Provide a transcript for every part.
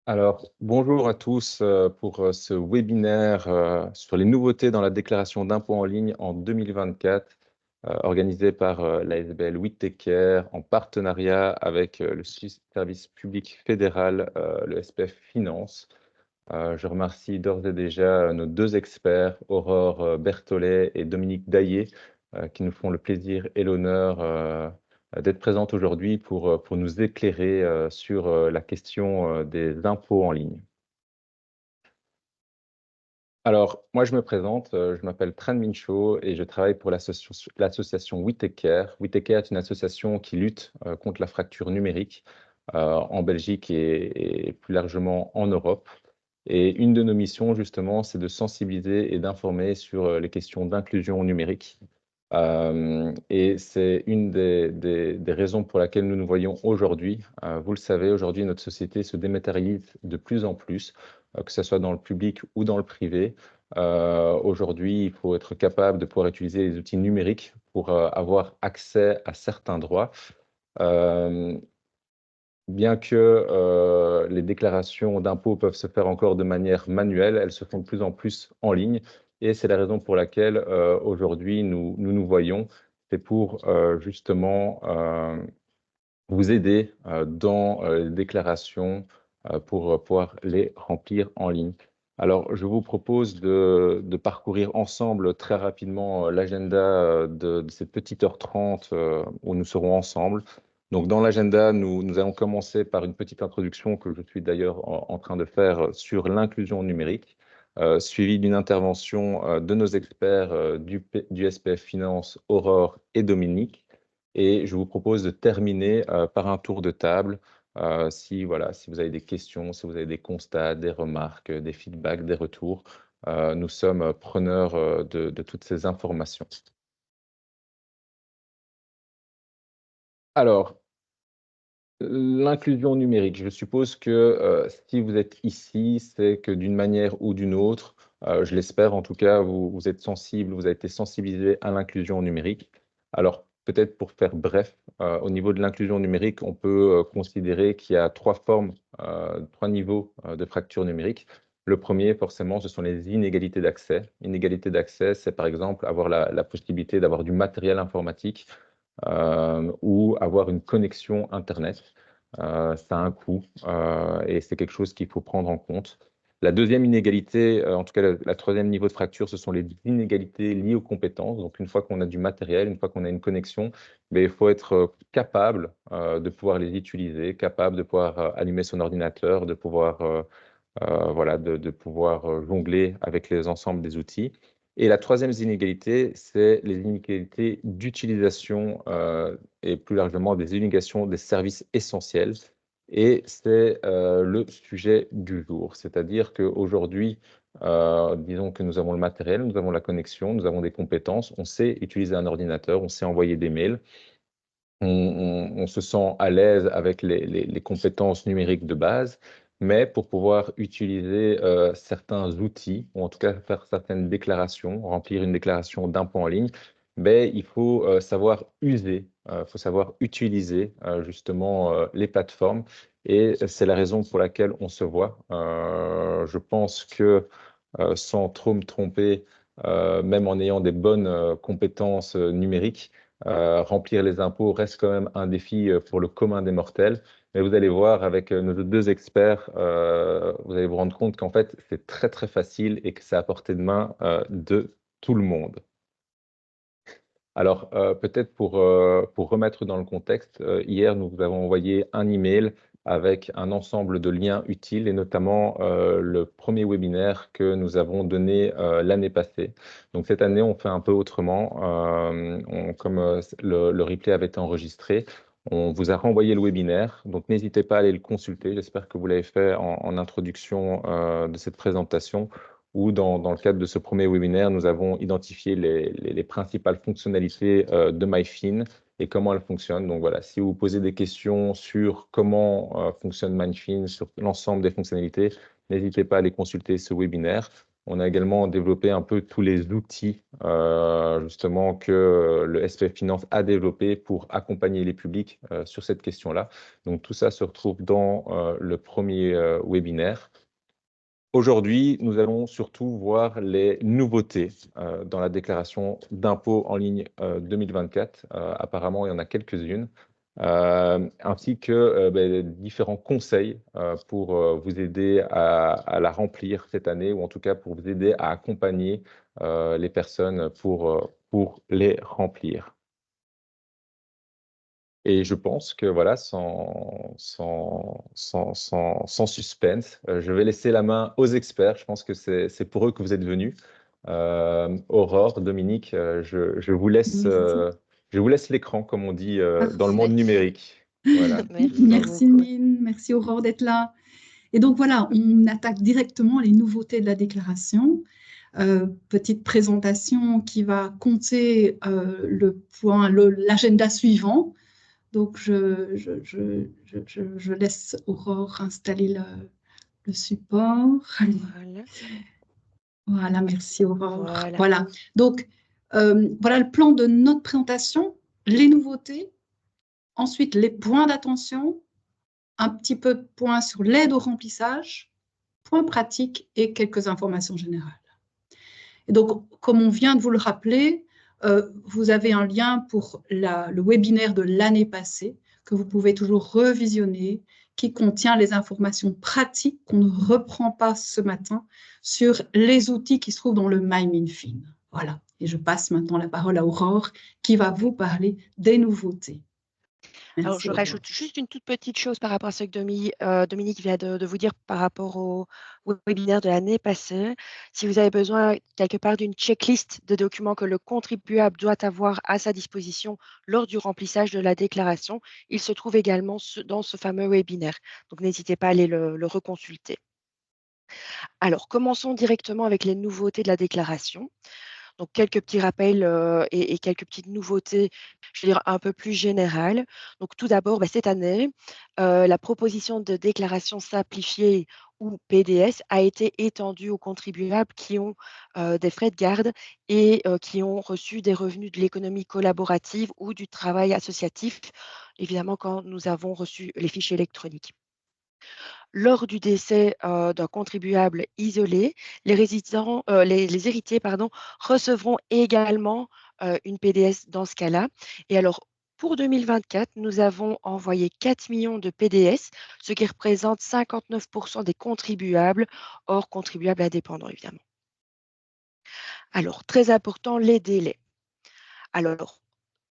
Alors, bonjour à tous pour ce webinaire sur les nouveautés dans la déclaration d'impôt en ligne en 2024, organisé par l'ASBL WeTakeCare en partenariat avec le service public fédéral, le SPF Finance. Je remercie d'ores et déjà nos deux experts, Aurore Berthollet et Dominique Daillé, qui nous font le plaisir et l'honneur d'être présentes aujourd'hui pour nous éclairer sur la question des impôts en ligne. Alors, moi, je me présente, je m'appelle Tran Mincho et je travaille pour l'association WeTakeCare. WeTakeCare est une association qui lutte contre la fracture numérique en Belgique et plus largement en Europe. Et une de nos missions, justement, c'est de sensibiliser et d'informer sur les questions d'inclusion numérique. Et c'est une des raisons pour laquelle nous nous voyons aujourd'hui. Vous le savez, aujourd'hui, notre société se dématérialise de plus en plus, que ce soit dans le public ou dans le privé. Aujourd'hui, il faut être capable de pouvoir utiliser les outils numériques pour avoir accès à certains droits. Euh, Bien que les déclarations d'impôts peuvent se faire encore de manière manuelle, elles se font de plus en plus en ligne. Et c'est la raison pour laquelle aujourd'hui nous voyons. C'est pour justement vous aider dans les déclarations pour pouvoir les remplir en ligne. Alors, je vous propose de parcourir ensemble très rapidement l'agenda de cette petite heure 30 où nous serons ensemble. Donc, dans l'agenda, nous allons commencer par une petite introduction que je suis d'ailleurs en train de faire sur l'inclusion numérique, suivie d'une intervention de nos experts du SPF Finance, Aurore et Dominique. Et je vous propose de terminer par un tour de table. Si vous avez des questions, si vous avez des constats, des remarques, des feedbacks, des retours, nous sommes preneurs de toutes ces informations. Alors, l'inclusion numérique, je suppose que si vous êtes ici, c'est que d'une manière ou d'une autre, je l'espère en tout cas, vous êtes sensible, vous avez été sensibilisé à l'inclusion numérique. Alors, peut-être pour faire bref, au niveau de l'inclusion numérique, on peut considérer qu'il y a trois formes, trois niveaux de fracture numérique. Le premier, forcément, ce sont les inégalités d'accès. Inégalité d'accès, c'est par exemple avoir la possibilité d'avoir du matériel informatique ou avoir une connexion Internet. Ça a un coût et c'est quelque chose qu'il faut prendre en compte. La deuxième inégalité, en tout cas la troisième niveau de fracture, ce sont les inégalités liées aux compétences. Donc une fois qu'on a du matériel, une fois qu'on a une connexion, mais il faut être capable de pouvoir les utiliser, capable de pouvoir allumer son ordinateur, de pouvoir, voilà, de pouvoir jongler avec les ensembles des outils. Et la troisième inégalité, c'est les inégalités d'utilisation et plus largement des inégalités des services essentiels. Et c'est le sujet du jour. C'est-à-dire qu'aujourd'hui, disons que nous avons le matériel, nous avons la connexion, nous avons des compétences, on sait utiliser un ordinateur, on sait envoyer des mails, on se sent à l'aise avec les compétences numériques de base, mais pour pouvoir utiliser certains outils, ou en tout cas faire certaines déclarations, remplir une déclaration d'impôt en ligne, ben, il faut savoir user, il faut savoir utiliser justement les plateformes. Et c'est la raison pour laquelle on se voit. Je pense que sans trop me tromper, même en ayant des bonnes compétences numériques, remplir les impôts reste quand même un défi pour le commun des mortels. Mais vous allez voir, avec nos deux experts, vous allez vous rendre compte qu'en fait, c'est très, très facile et que c'est à portée de main de tout le monde. Alors, peut-être pour remettre dans le contexte, hier, nous vous avons envoyé un email avec un ensemble de liens utiles et notamment le premier webinaire que nous avons donné l'année passée. Donc, cette année, on fait un peu autrement. Comme le replay avait été enregistré, on vous a renvoyé le webinaire. Donc, n'hésitez pas à aller le consulter. J'espère que vous l'avez fait en introduction de cette présentation où dans le cadre de ce premier webinaire, nous avons identifié les principales fonctionnalités de MyFin et comment elles fonctionnent. Donc voilà, si vous posez des questions sur comment fonctionne MyFin, sur l'ensemble des fonctionnalités, n'hésitez pas à aller consulter ce webinaire. On a également développé un peu tous les outils justement que le SPF Finance a développé pour accompagner les publics sur cette question-là. Donc tout ça se retrouve dans le premier webinaire. Aujourd'hui, nous allons surtout voir les nouveautés dans la déclaration d'impôt en ligne 2024. Apparemment, il y en a quelques-unes, ainsi que différents conseils pour vous aider à la remplir cette année, ou en tout cas pour vous aider à accompagner les personnes pour les remplir. Et je pense que voilà, sans suspense, je vais laisser la main aux experts. Je pense que c'est pour eux que vous êtes venus. Aurore, Dominique, je vous laisse, Merci. je vous laisse l'écran, comme on dit dans le Parfait. monde numérique. Voilà. Merci Mine, merci Aurore d'être là. Et donc voilà, on attaque directement les nouveautés de la déclaration. Petite présentation qui va compter l'agenda suivant. Donc je laisse Aurore installer le support. Voilà. Voilà, merci Aurore. Voilà. Voilà. Donc voilà le plan de notre présentation, les nouveautés, ensuite les points d'attention, un petit peu de points sur l'aide au remplissage, points pratiques et quelques informations générales. Et donc, comme on vient de vous le rappeler, vous avez un lien pour le webinaire de l'année passée que vous pouvez toujours revisionner, qui contient les informations pratiques qu'on ne reprend pas ce matin sur les outils qui se trouvent dans le MyMinFin. Voilà. Et je passe maintenant la parole à Aurore qui va vous parler des nouveautés. Merci, alors, je Aurore. rajoute juste une toute petite chose par rapport à ce que Dominique vient de vous dire par rapport au webinaire de l'année passée. Si vous avez besoin quelque part d'une checklist de documents que le contribuable doit avoir à sa disposition lors du remplissage de la déclaration, il se trouve également dans ce fameux webinaire. Donc, n'hésitez pas à aller le reconsulter. Alors, commençons directement avec les nouveautés de la déclaration. Donc, quelques petits rappels et quelques petites nouveautés, je veux dire, un peu plus générales. Donc, tout d'abord, cette année, la proposition de déclaration simplifiée ou PDS a été étendue aux contribuables qui ont des frais de garde et qui ont reçu des revenus de l'économie collaborative ou du travail associatif, évidemment quand nous avons reçu les fichiers électroniques. Lors du décès d'un contribuable isolé, les héritiers recevront également une PDS dans ce cas-là. Et alors, pour 2024, nous avons envoyé 4 millions de PDS, ce qui représente 59% des contribuables, hors contribuables indépendants, évidemment. Alors, très important, les délais. Alors,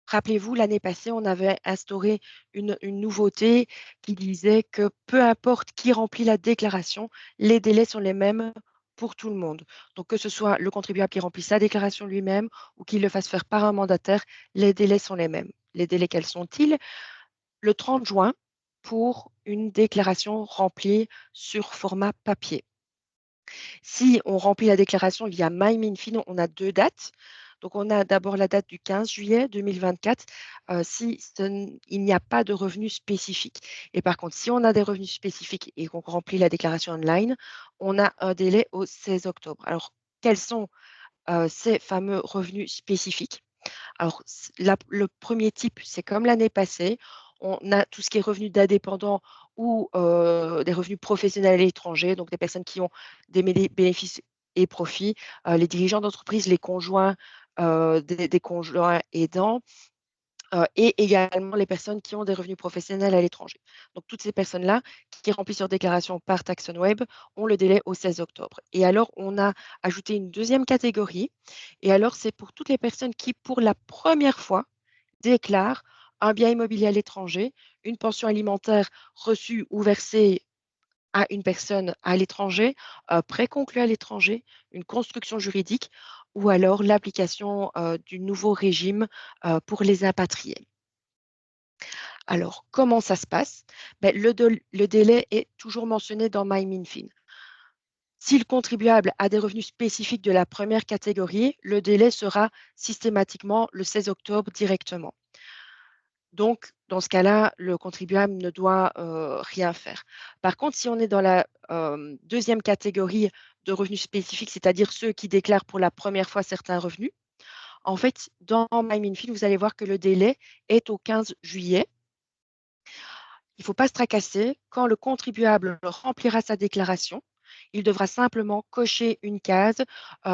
rappelez-vous, l'année passée, on avait instauré une nouveauté qui disait que peu importe qui remplit la déclaration, les délais sont les mêmes pour tout le monde. Donc, que ce soit le contribuable qui remplit sa déclaration lui-même ou qu'il le fasse faire par un mandataire, les délais sont les mêmes. Les délais, quels sont-ils? Le 30 juin pour une déclaration remplie sur format papier. Si on remplit la déclaration via MyMinFin, on a 2 dates. Donc, on a d'abord la date du 15 juillet 2024 si il n'y a pas de revenus spécifiques. Et par contre, si on a des revenus spécifiques et qu'on remplit la déclaration online, on a un délai au 16 octobre. Alors, quels sont ces fameux revenus spécifiques? Alors, le premier type, c'est comme l'année passée. On a tout ce qui est revenus d'indépendants ou des revenus professionnels à l'étranger, donc des personnes qui ont des bénéfices et profits, les dirigeants d'entreprise, les conjoints des conjoints aidants, et également les personnes qui ont des revenus professionnels à l'étranger. Donc, toutes ces personnes-là qui remplissent leur déclaration par TaxonWeb ont le délai au 16 octobre. Et alors, on a ajouté une deuxième catégorie. Et alors, c'est pour toutes les personnes qui, pour la première fois, déclarent un bien immobilier à l'étranger, une pension alimentaire reçue ou versée à une personne à l'étranger, prêt conclu à l'étranger, une construction juridique ou alors l'application du nouveau régime pour les impatriés. Alors, comment ça se passe? Le délai est toujours mentionné dans MyMinFin. Si le contribuable a des revenus spécifiques de la première catégorie, le délai sera systématiquement le 16 octobre directement. Donc, dans ce cas-là, le contribuable ne doit rien faire. Par contre, si on est dans la deuxième catégorie de revenus spécifiques, c'est-à-dire ceux qui déclarent pour la première fois certains revenus, en fait, dans MyMinFin, vous allez voir que le délai est au 15 juillet. Il ne faut pas se tracasser. Quand le contribuable remplira sa déclaration, il devra simplement cocher une case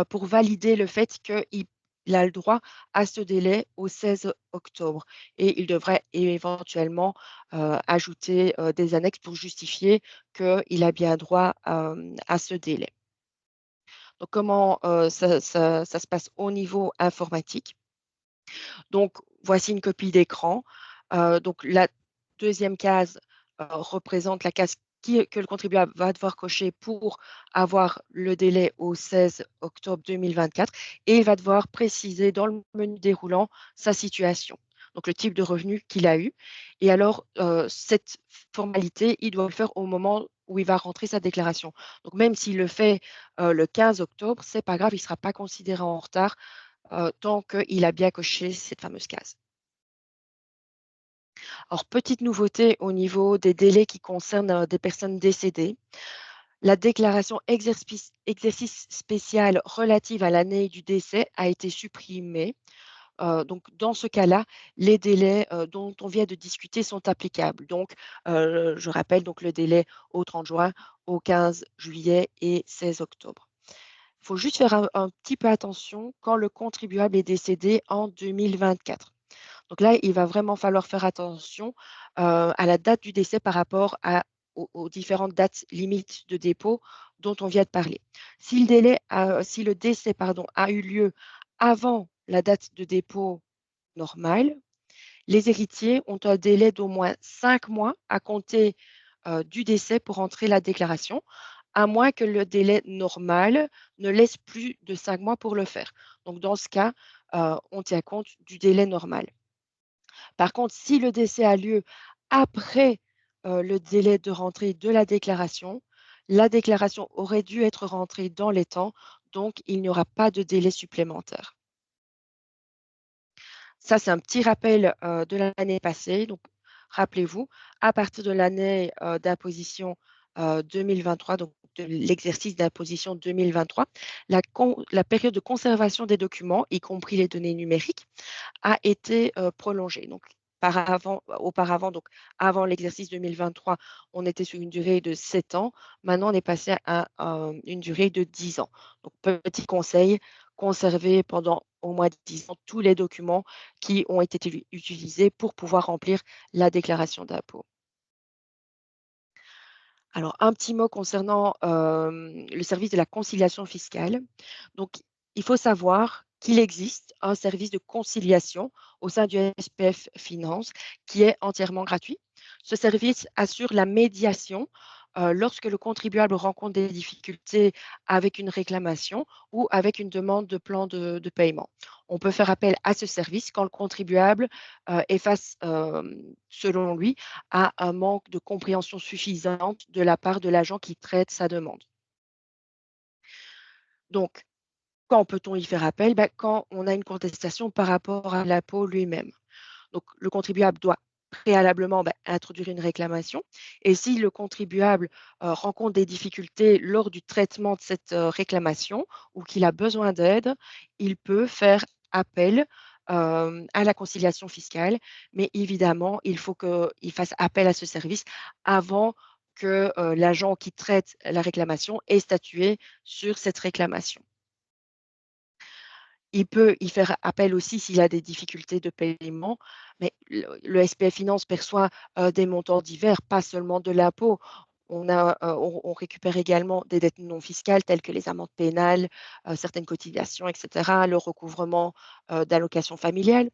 pour valider le fait qu'il a le droit à ce délai au 16 octobre. Et il devrait éventuellement ajouter des annexes pour justifier qu'il a bien droit à ce délai. Donc, comment ça se passe au niveau informatique? Donc, voici une copie d'écran. Donc, la deuxième case représente la case que le contribuable va devoir cocher pour avoir le délai au 16 octobre 2024 et il va devoir préciser dans le menu déroulant sa situation, donc le type de revenu qu'il a eu. Et alors, cette formalité, il doit le faire au moment où il va rentrer sa déclaration. Donc, même s'il le fait le 15 octobre, ce n'est pas grave, il ne sera pas considéré en retard tant qu'il a bien coché cette fameuse case. Alors, petite nouveauté au niveau des délais qui concernent des personnes décédées. La déclaration exercice spécial relative à l'année du décès a été supprimée. Donc, dans ce cas-là, les délais dont on vient de discuter sont applicables. Donc, je rappelle donc le délai au 30 juin, au 15 juillet et 16 octobre. Il faut juste faire un petit peu attention quand le contribuable est décédé en 2024. Donc là, il va vraiment falloir faire attention à la date du décès par rapport aux différentes dates limites de dépôt dont on vient de parler. Si le décès a eu lieu avant la date de dépôt normale, les héritiers ont un délai d'au moins 5 mois à compter du décès pour entrer la déclaration, à moins que le délai normal ne laisse plus de 5 mois pour le faire. Donc, dans ce cas, on tient compte du délai normal. Par contre, si le décès a lieu après le délai de rentrée de la déclaration aurait dû être rentrée dans les temps, donc il n'y aura pas de délai supplémentaire. Ça, c'est un petit rappel de l'année passée. Donc, rappelez-vous, à partir de l'année d'imposition 2023, donc de l'exercice d'imposition 2023, la période de conservation des documents, y compris les données numériques, a été prolongée. Donc, auparavant, donc avant l'exercice 2023, on était sur une durée de 7 ans. Maintenant, on est passé à une durée de 10 ans. Donc, petit conseil, conserver pendant au moins 10 ans tous les documents qui ont été utilisés pour pouvoir remplir la déclaration d'impôt. Alors, un petit mot concernant le service de la conciliation fiscale. Donc, il faut savoir qu'il existe un service de conciliation au sein du SPF Finance qui est entièrement gratuit. Ce service assure la médiation lorsque le contribuable rencontre des difficultés avec une réclamation ou avec une demande de plan de paiement. On peut faire appel à ce service quand le contribuable est face, selon lui, à un manque de compréhension suffisante de la part de l'agent qui traite sa demande. Donc, quand peut-on y faire appel? Quand on a une contestation par rapport à l'impôt lui-même. Donc, le contribuable doit préalablement introduire une réclamation. Et si le contribuable rencontre des difficultés lors du traitement de cette réclamation ou qu'il a besoin d'aide, il peut faire appel à la conciliation fiscale. Mais évidemment, il faut qu'il fasse appel à ce service avant que l'agent qui traite la réclamation ait statué sur cette réclamation. Il peut y faire appel aussi s'il a des difficultés de paiement, mais le SPF Finance perçoit des montants divers, pas seulement de l'impôt. On récupère également des dettes non fiscales telles que les amendes pénales, certaines cotisations, etc., le recouvrement d'allocations familiales.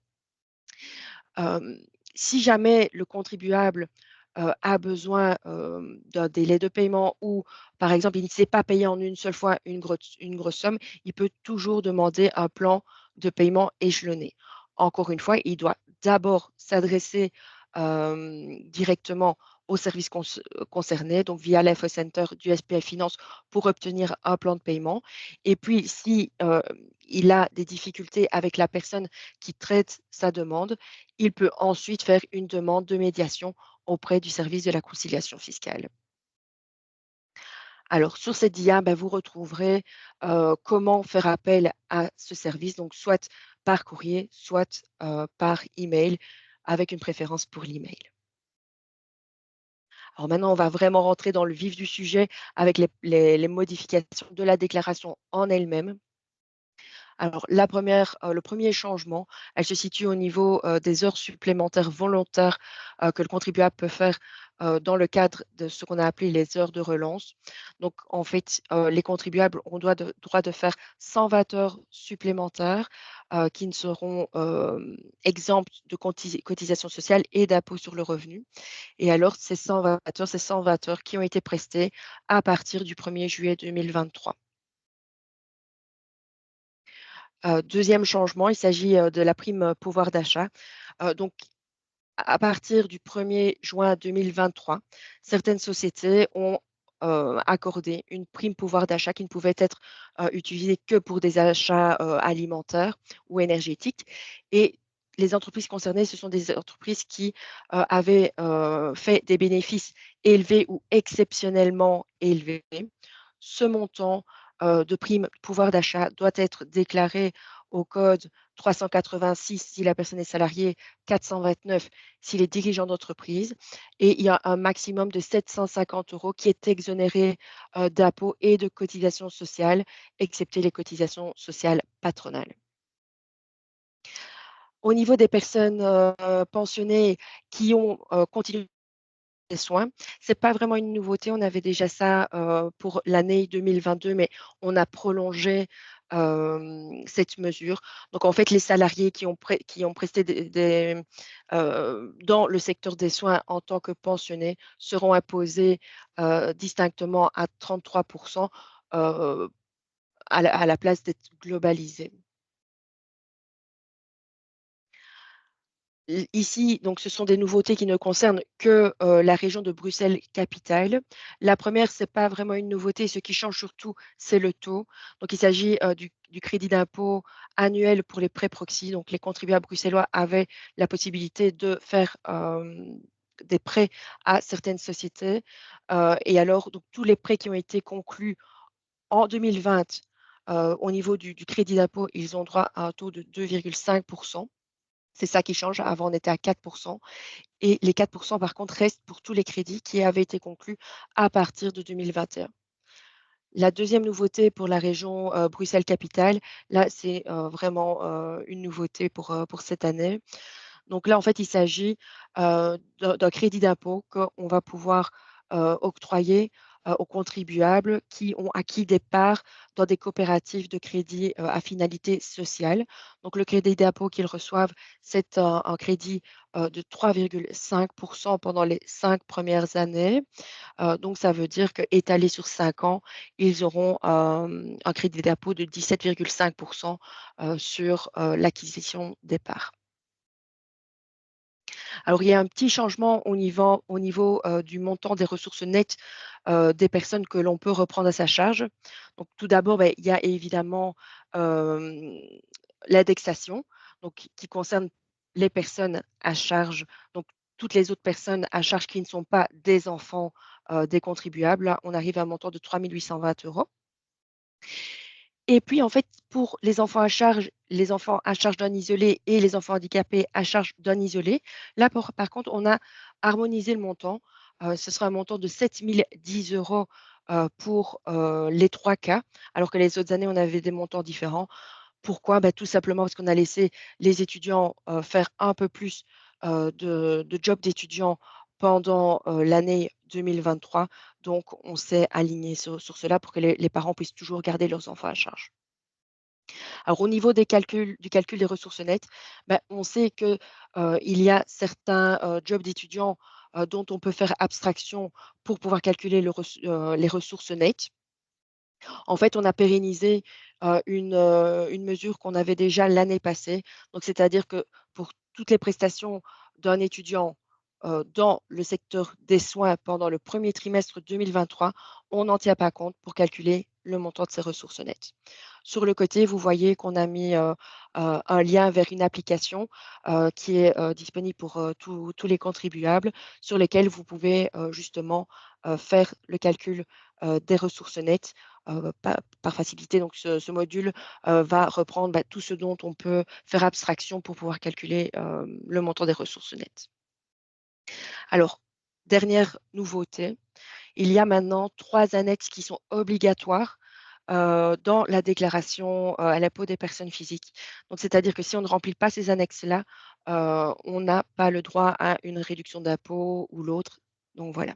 Si jamais le contribuable a besoin d'un délai de paiement ou, par exemple, il ne s'est pas payé en une seule fois une grosse somme, il peut toujours demander un plan de paiement échelonné. Encore une fois, il doit d'abord s'adresser directement au service concerné, donc via l'Info Center du SPF Finance pour obtenir un plan de paiement. Et puis, si il a des difficultés avec la personne qui traite sa demande, il peut ensuite faire une demande de médiation auprès du service de la conciliation fiscale. Alors, sur cette dia, vous retrouverez comment faire appel à ce service, donc soit par courrier, soit par email, avec une préférence pour l'email. Alors maintenant, on va vraiment rentrer dans le vif du sujet avec les modifications de la déclaration en elle-même. Alors, le premier changement, elle se situe au niveau des heures supplémentaires volontaires que le contribuable peut faire dans le cadre de ce qu'on a appelé les heures de relance. Donc, en fait, les contribuables ont droit de faire 120 heures supplémentaires qui ne seront exemptes de cotisation sociale et d'impôt sur le revenu. Et alors, ces 120 heures qui ont été prestées à partir du 1er juillet 2023. Deuxième changement, il s'agit de la prime pouvoir d'achat. Donc, à partir du 1er juin 2023, certaines sociétés ont accordé une prime pouvoir d'achat qui ne pouvait être utilisée que pour des achats alimentaires ou énergétiques. Et les entreprises concernées, ce sont des entreprises qui avaient fait des bénéfices élevés ou exceptionnellement élevés. Ce montant de prime pouvoir d'achat doit être déclaré au code 386 si la personne est salariée, 429 s'il est dirigeant d'entreprise. Et il y a un maximum de 750 € qui est exonéré d'impôts et de cotisations sociales, excepté les cotisations sociales patronales. Au niveau des personnes pensionnées qui ont continué des soins. Ce n'est pas vraiment une nouveauté, on avait déjà ça pour l'année 2022, mais on a prolongé cette mesure. Donc en fait, les salariés qui ont presté dans le secteur des soins en tant que pensionnés seront imposés distinctement à 33% à la place d'être globalisés. Ici, donc, ce sont des nouveautés qui ne concernent que la région de Bruxelles-Capitale. La première, ce n'est pas vraiment une nouveauté. Ce qui change surtout, c'est le taux. Donc, il s'agit du crédit d'impôt annuel pour les prêts proxy. Donc, les contribuables bruxellois avaient la possibilité de faire des prêts à certaines sociétés. Et alors, donc, tous les prêts qui ont été conclus en 2020 au niveau du crédit d'impôt, ils ont droit à un taux de 2,5%. C'est ça qui change. Avant, on était à 4%. Et les 4%, par contre, restent pour tous les crédits qui avaient été conclus à partir de 2021. La deuxième nouveauté pour la région Bruxelles-Capitale, là, c'est vraiment une nouveauté pour cette année. Donc là, en fait, il s'agit d'un crédit d'impôt qu'on va pouvoir octroyer aux contribuables qui ont acquis des parts dans des coopératives de crédit à finalité sociale. Donc le crédit d'impôt qu'ils reçoivent, c'est un crédit de 3,5% pendant les 5 premières années. Donc ça veut dire qu'étalé sur 5 ans, ils auront un crédit d'impôt de 17,5% sur l'acquisition des parts. Alors, il y a un petit changement au niveau du montant des ressources nettes des personnes que l'on peut reprendre à sa charge. Donc, tout d'abord, il y a évidemment l'indexation, donc qui concerne les personnes à charge, donc toutes les autres personnes à charge qui ne sont pas des enfants des contribuables. Là, on arrive à un montant de 3 820 €. Et puis, en fait, pour les enfants à charge d'un isolé et les enfants handicapés à charge d'un isolé, là, par contre, on a harmonisé le montant. Ce sera un montant de 7 010 € pour les 3 cas, alors que les autres années, on avait des montants différents. Pourquoi? Tout simplement parce qu'on a laissé les étudiants faire un peu plus de job d'étudiant pendant l'année 2023. Donc, on s'est aligné sur cela pour que les parents puissent toujours garder leurs enfants à charge. Alors, au niveau du calcul des ressources nettes, on sait qu'il y a certains jobs d'étudiants dont on peut faire abstraction pour pouvoir calculer les ressources nettes. En fait, on a pérennisé une mesure qu'on avait déjà l'année passée. Donc, c'est-à-dire que pour toutes les prestations d'un étudiant dans le secteur des soins pendant le premier trimestre 2023, on n'en tient pas compte pour calculer le montant de ces ressources nettes. Sur le côté, vous voyez qu'on a mis un lien vers une application qui est disponible pour tous les contribuables, sur lesquels vous pouvez justement faire le calcul des ressources nettes par facilité. Donc, ce module va reprendre tout ce dont on peut faire abstraction pour pouvoir calculer le montant des ressources nettes. Alors, dernière nouveauté, il y a maintenant 3 annexes qui sont obligatoires dans la déclaration à l'impôt des personnes physiques. Donc, c'est-à-dire que si on ne remplit pas ces annexes-là, on n'a pas le droit à une réduction d'impôt ou l'autre. Donc, voilà.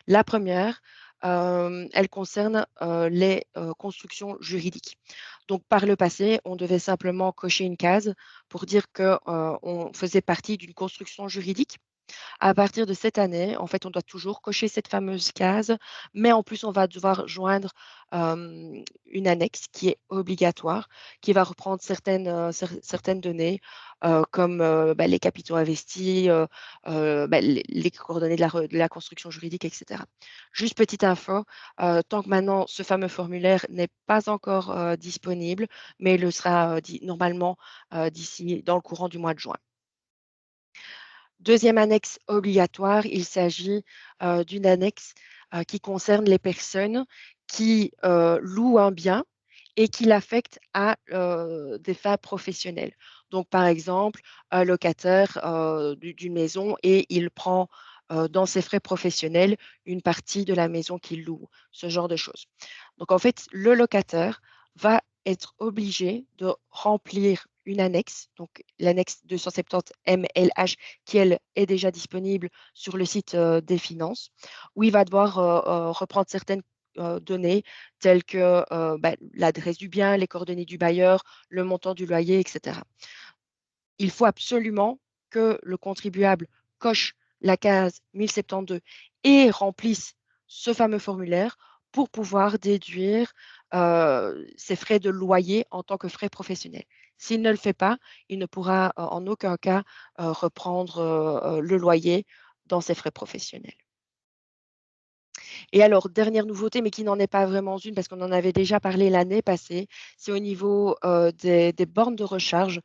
La première, elle concerne les constructions juridiques. Donc, par le passé, on devait simplement cocher une case pour dire qu'on faisait partie d'une construction juridique. À partir de cette année, en fait, on doit toujours cocher cette fameuse case, mais en plus, on va devoir joindre une annexe qui est obligatoire, qui va reprendre certaines données, comme les capitaux investis, les coordonnées de la construction juridique, etc. Juste petite info, tant que maintenant ce fameux formulaire n'est pas encore disponible, mais il le sera normalement d'ici dans le courant du mois de juin. Deuxième annexe obligatoire, il s'agit d'une annexe qui concerne les personnes qui louent un bien et qui l'affectent à des fins professionnelles. Donc, par exemple, un locataire d'une maison et il prend dans ses frais professionnels une partie de la maison qu'il loue, ce genre de choses. Donc, en fait, le locataire va être obligé de remplir une annexe, donc l'annexe 270 MLH, qui, elle, est déjà disponible sur le site des finances, où il va devoir reprendre certaines données telles que l'adresse du bien, les coordonnées du bailleur, le montant du loyer, etc. Il faut absolument que le contribuable coche la case 1072 et remplisse ce fameux formulaire pour pouvoir déduire ses frais de loyer en tant que frais professionnels. S'il ne le fait pas, il ne pourra en aucun cas reprendre le loyer dans ses frais professionnels. Et alors, dernière nouveauté, mais qui n'en est pas vraiment une parce qu'on en avait déjà parlé l'année passée, c'est au niveau des bornes de recharge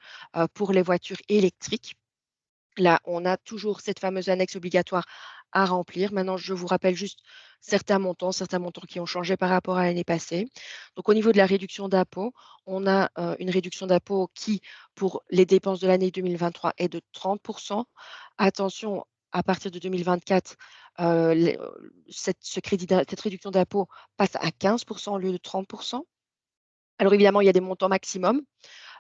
pour les voitures électriques. Là, on a toujours cette fameuse annexe obligatoire à remplir. Maintenant, je vous rappelle juste certains montants qui ont changé par rapport à l'année passée. Donc, au niveau de la réduction d'impôt, on a une réduction d'impôt qui, pour les dépenses de l'année 2023, est de 30%. Attention, à partir de 2024, cette réduction d'impôt passe à 15% au lieu de 30%. Alors, évidemment, il y a des montants maximums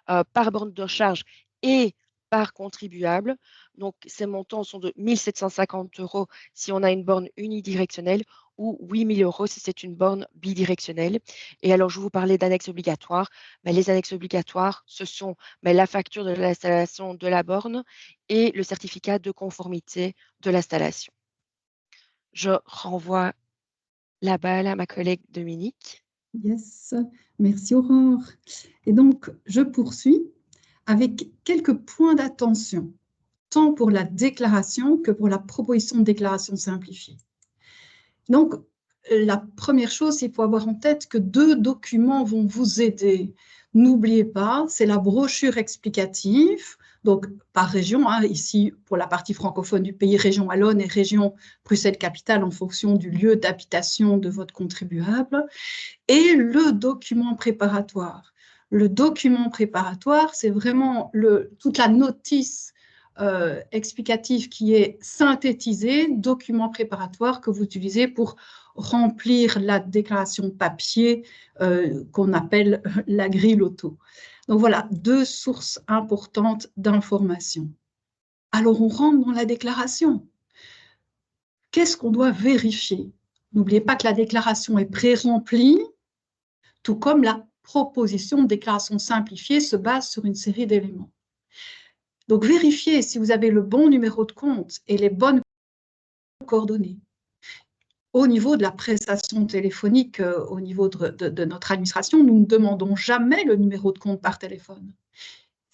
par borne de recharge et par contribuable. Donc, ces montants sont de 1 750 € si on a une borne unidirectionnelle ou 8 000 € si c'est une borne bidirectionnelle. Et alors, je vous parlais d'annexes obligatoires. Mais les annexes obligatoires, ce sont la facture de l'installation de la borne et le certificat de conformité de l'installation. Je renvoie la balle à ma collègue Dominique. Yes, merci Aurore. Et donc, je poursuis avec quelques points d'attention, tant pour la déclaration que pour la proposition de déclaration simplifiée. Donc, la première chose, il faut avoir en tête que 2 documents vont vous aider. N'oubliez pas, c'est la brochure explicative, donc par région, hein, ici pour la partie francophone du pays, région Wallonne et région Bruxelles-Capitale en fonction du lieu d'habitation de votre contribuable, et le document préparatoire. Le document préparatoire, c'est vraiment toute la notice explicative qui est synthétisée, document préparatoire que vous utilisez pour remplir la déclaration papier qu'on appelle la grille loto. Donc voilà, 2 sources importantes d'informations. Alors on rentre dans la déclaration. Qu'est-ce qu'on doit vérifier? N'oubliez pas que la déclaration est pré-remplie, tout comme la proposition de déclaration simplifiée se base sur une série d'éléments. Donc, vérifiez si vous avez le bon numéro de compte et les bonnes coordonnées. Au niveau de la prestation téléphonique, au niveau de notre administration, nous ne demandons jamais le numéro de compte par téléphone.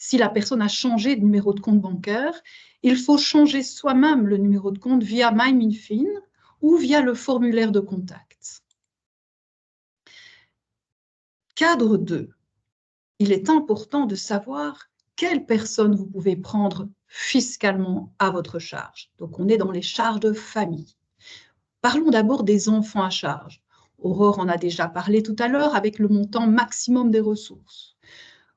si la personne a changé de numéro de compte bancaire, il faut changer soi-même le numéro de compte via MyMinFin ou via le formulaire de contact. Cadre 2. Il est important de savoir quelles personnes vous pouvez prendre fiscalement à votre charge. Donc, on est dans les charges de famille. Parlons d'abord des enfants à charge. Aurore en a déjà parlé tout à l'heure avec le montant maximum des ressources.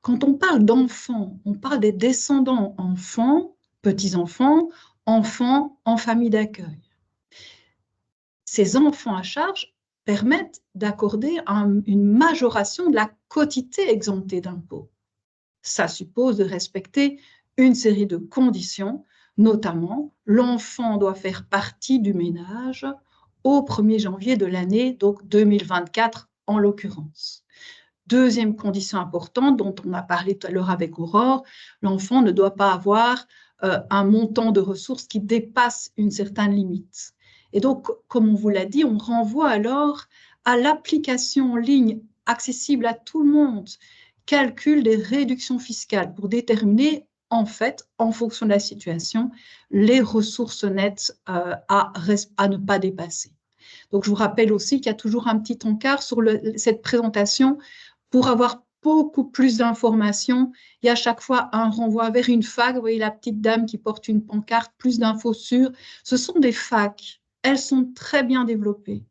Quand on parle d'enfants, on parle des descendants enfants, petits-enfants, enfants en famille d'accueil. Ces enfants à charge permettent d'accorder une majoration de la quotité exemptée d'impôts. Ça suppose de respecter une série de conditions, notamment l'enfant doit faire partie du ménage au 1er janvier de l'année, donc 2024 en l'occurrence. Deuxième condition importante dont on a parlé tout à l'heure avec Aurore, l'enfant ne doit pas avoir un montant de ressources qui dépasse une certaine limite. Et donc, comme on vous l'a dit, on renvoie alors à l'application en ligne accessible à tout le monde, calcul des réductions fiscales pour déterminer, en fait, en fonction de la situation, les ressources nettes à ne pas dépasser. Donc, je vous rappelle aussi qu'il y a toujours un petit encart sur cette présentation. Pour avoir beaucoup plus d'informations, il y a à chaque fois un renvoi vers une fac. Vous voyez la petite dame qui porte une pancarte, plus d'infos sur. Ce sont des facs. Elles sont très bien développées.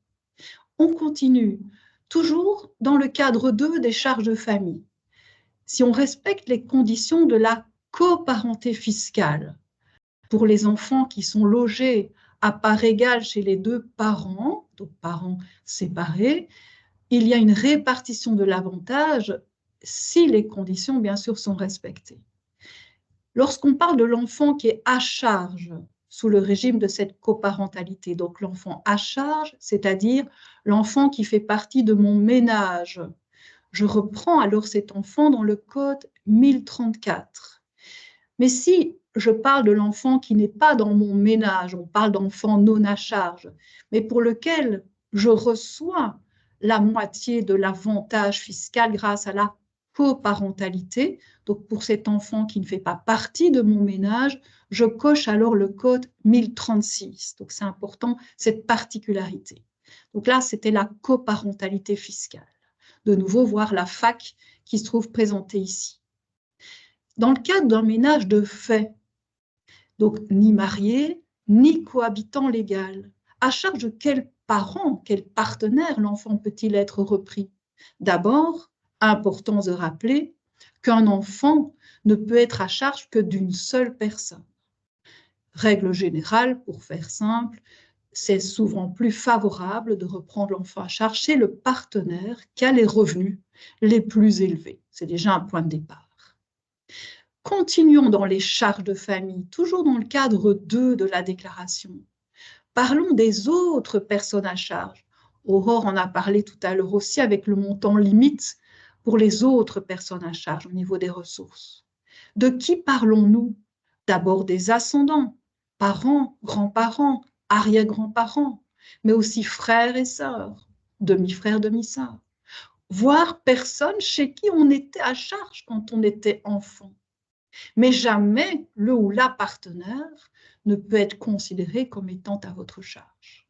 On continue, toujours dans le cadre 2 des charges de famille. Si on respecte les conditions de la coparenté fiscale, pour les enfants qui sont logés à part égale chez les deux parents, donc parents séparés, il y a une répartition de l'avantage si les conditions, bien sûr, sont respectées. Lorsqu'on parle de l'enfant qui est à charge sous le régime de cette coparentalité, donc l'enfant à charge, c'est-à-dire l'enfant qui fait partie de mon ménage, je reprends alors cet enfant dans le code 1034. Mais si je parle de l'enfant qui n'est pas dans mon ménage, on parle d'enfant non à charge, mais pour lequel je reçois la moitié de l'avantage fiscal grâce à la coparentalité. Donc, pour cet enfant qui ne fait pas partie de mon ménage, je coche alors le code 1036. Donc, c'est important, cette particularité. Donc là, c'était la coparentalité fiscale. De nouveau, voir la fac qui se trouve présentée ici. Dans le cadre d'un ménage de fait, donc ni marié, ni cohabitant légal, à charge de quel parent, quel partenaire l'enfant peut-il être repris? D'abord, important de rappeler qu'un enfant ne peut être à charge que d'une seule personne. Règle générale, pour faire simple, c'est souvent plus favorable de reprendre l'enfant à charge chez le partenaire qui a les revenus les plus élevés. C'est déjà un point de départ. Continuons dans les charges de famille, toujours dans le cadre 2 de la déclaration. Parlons des autres personnes à charge. Aurore en a parlé tout à l'heure aussi avec le montant limite pour les autres personnes à charge au niveau des ressources. De qui parlons-nous? D'abord des ascendants, parents, grands-parents, arrière-grands-parents, mais aussi frères et sœurs, demi-frères, demi-sœurs, voire personnes chez qui on était à charge quand on était enfant. Mais jamais le ou la partenaire ne peut être considéré comme étant à votre charge.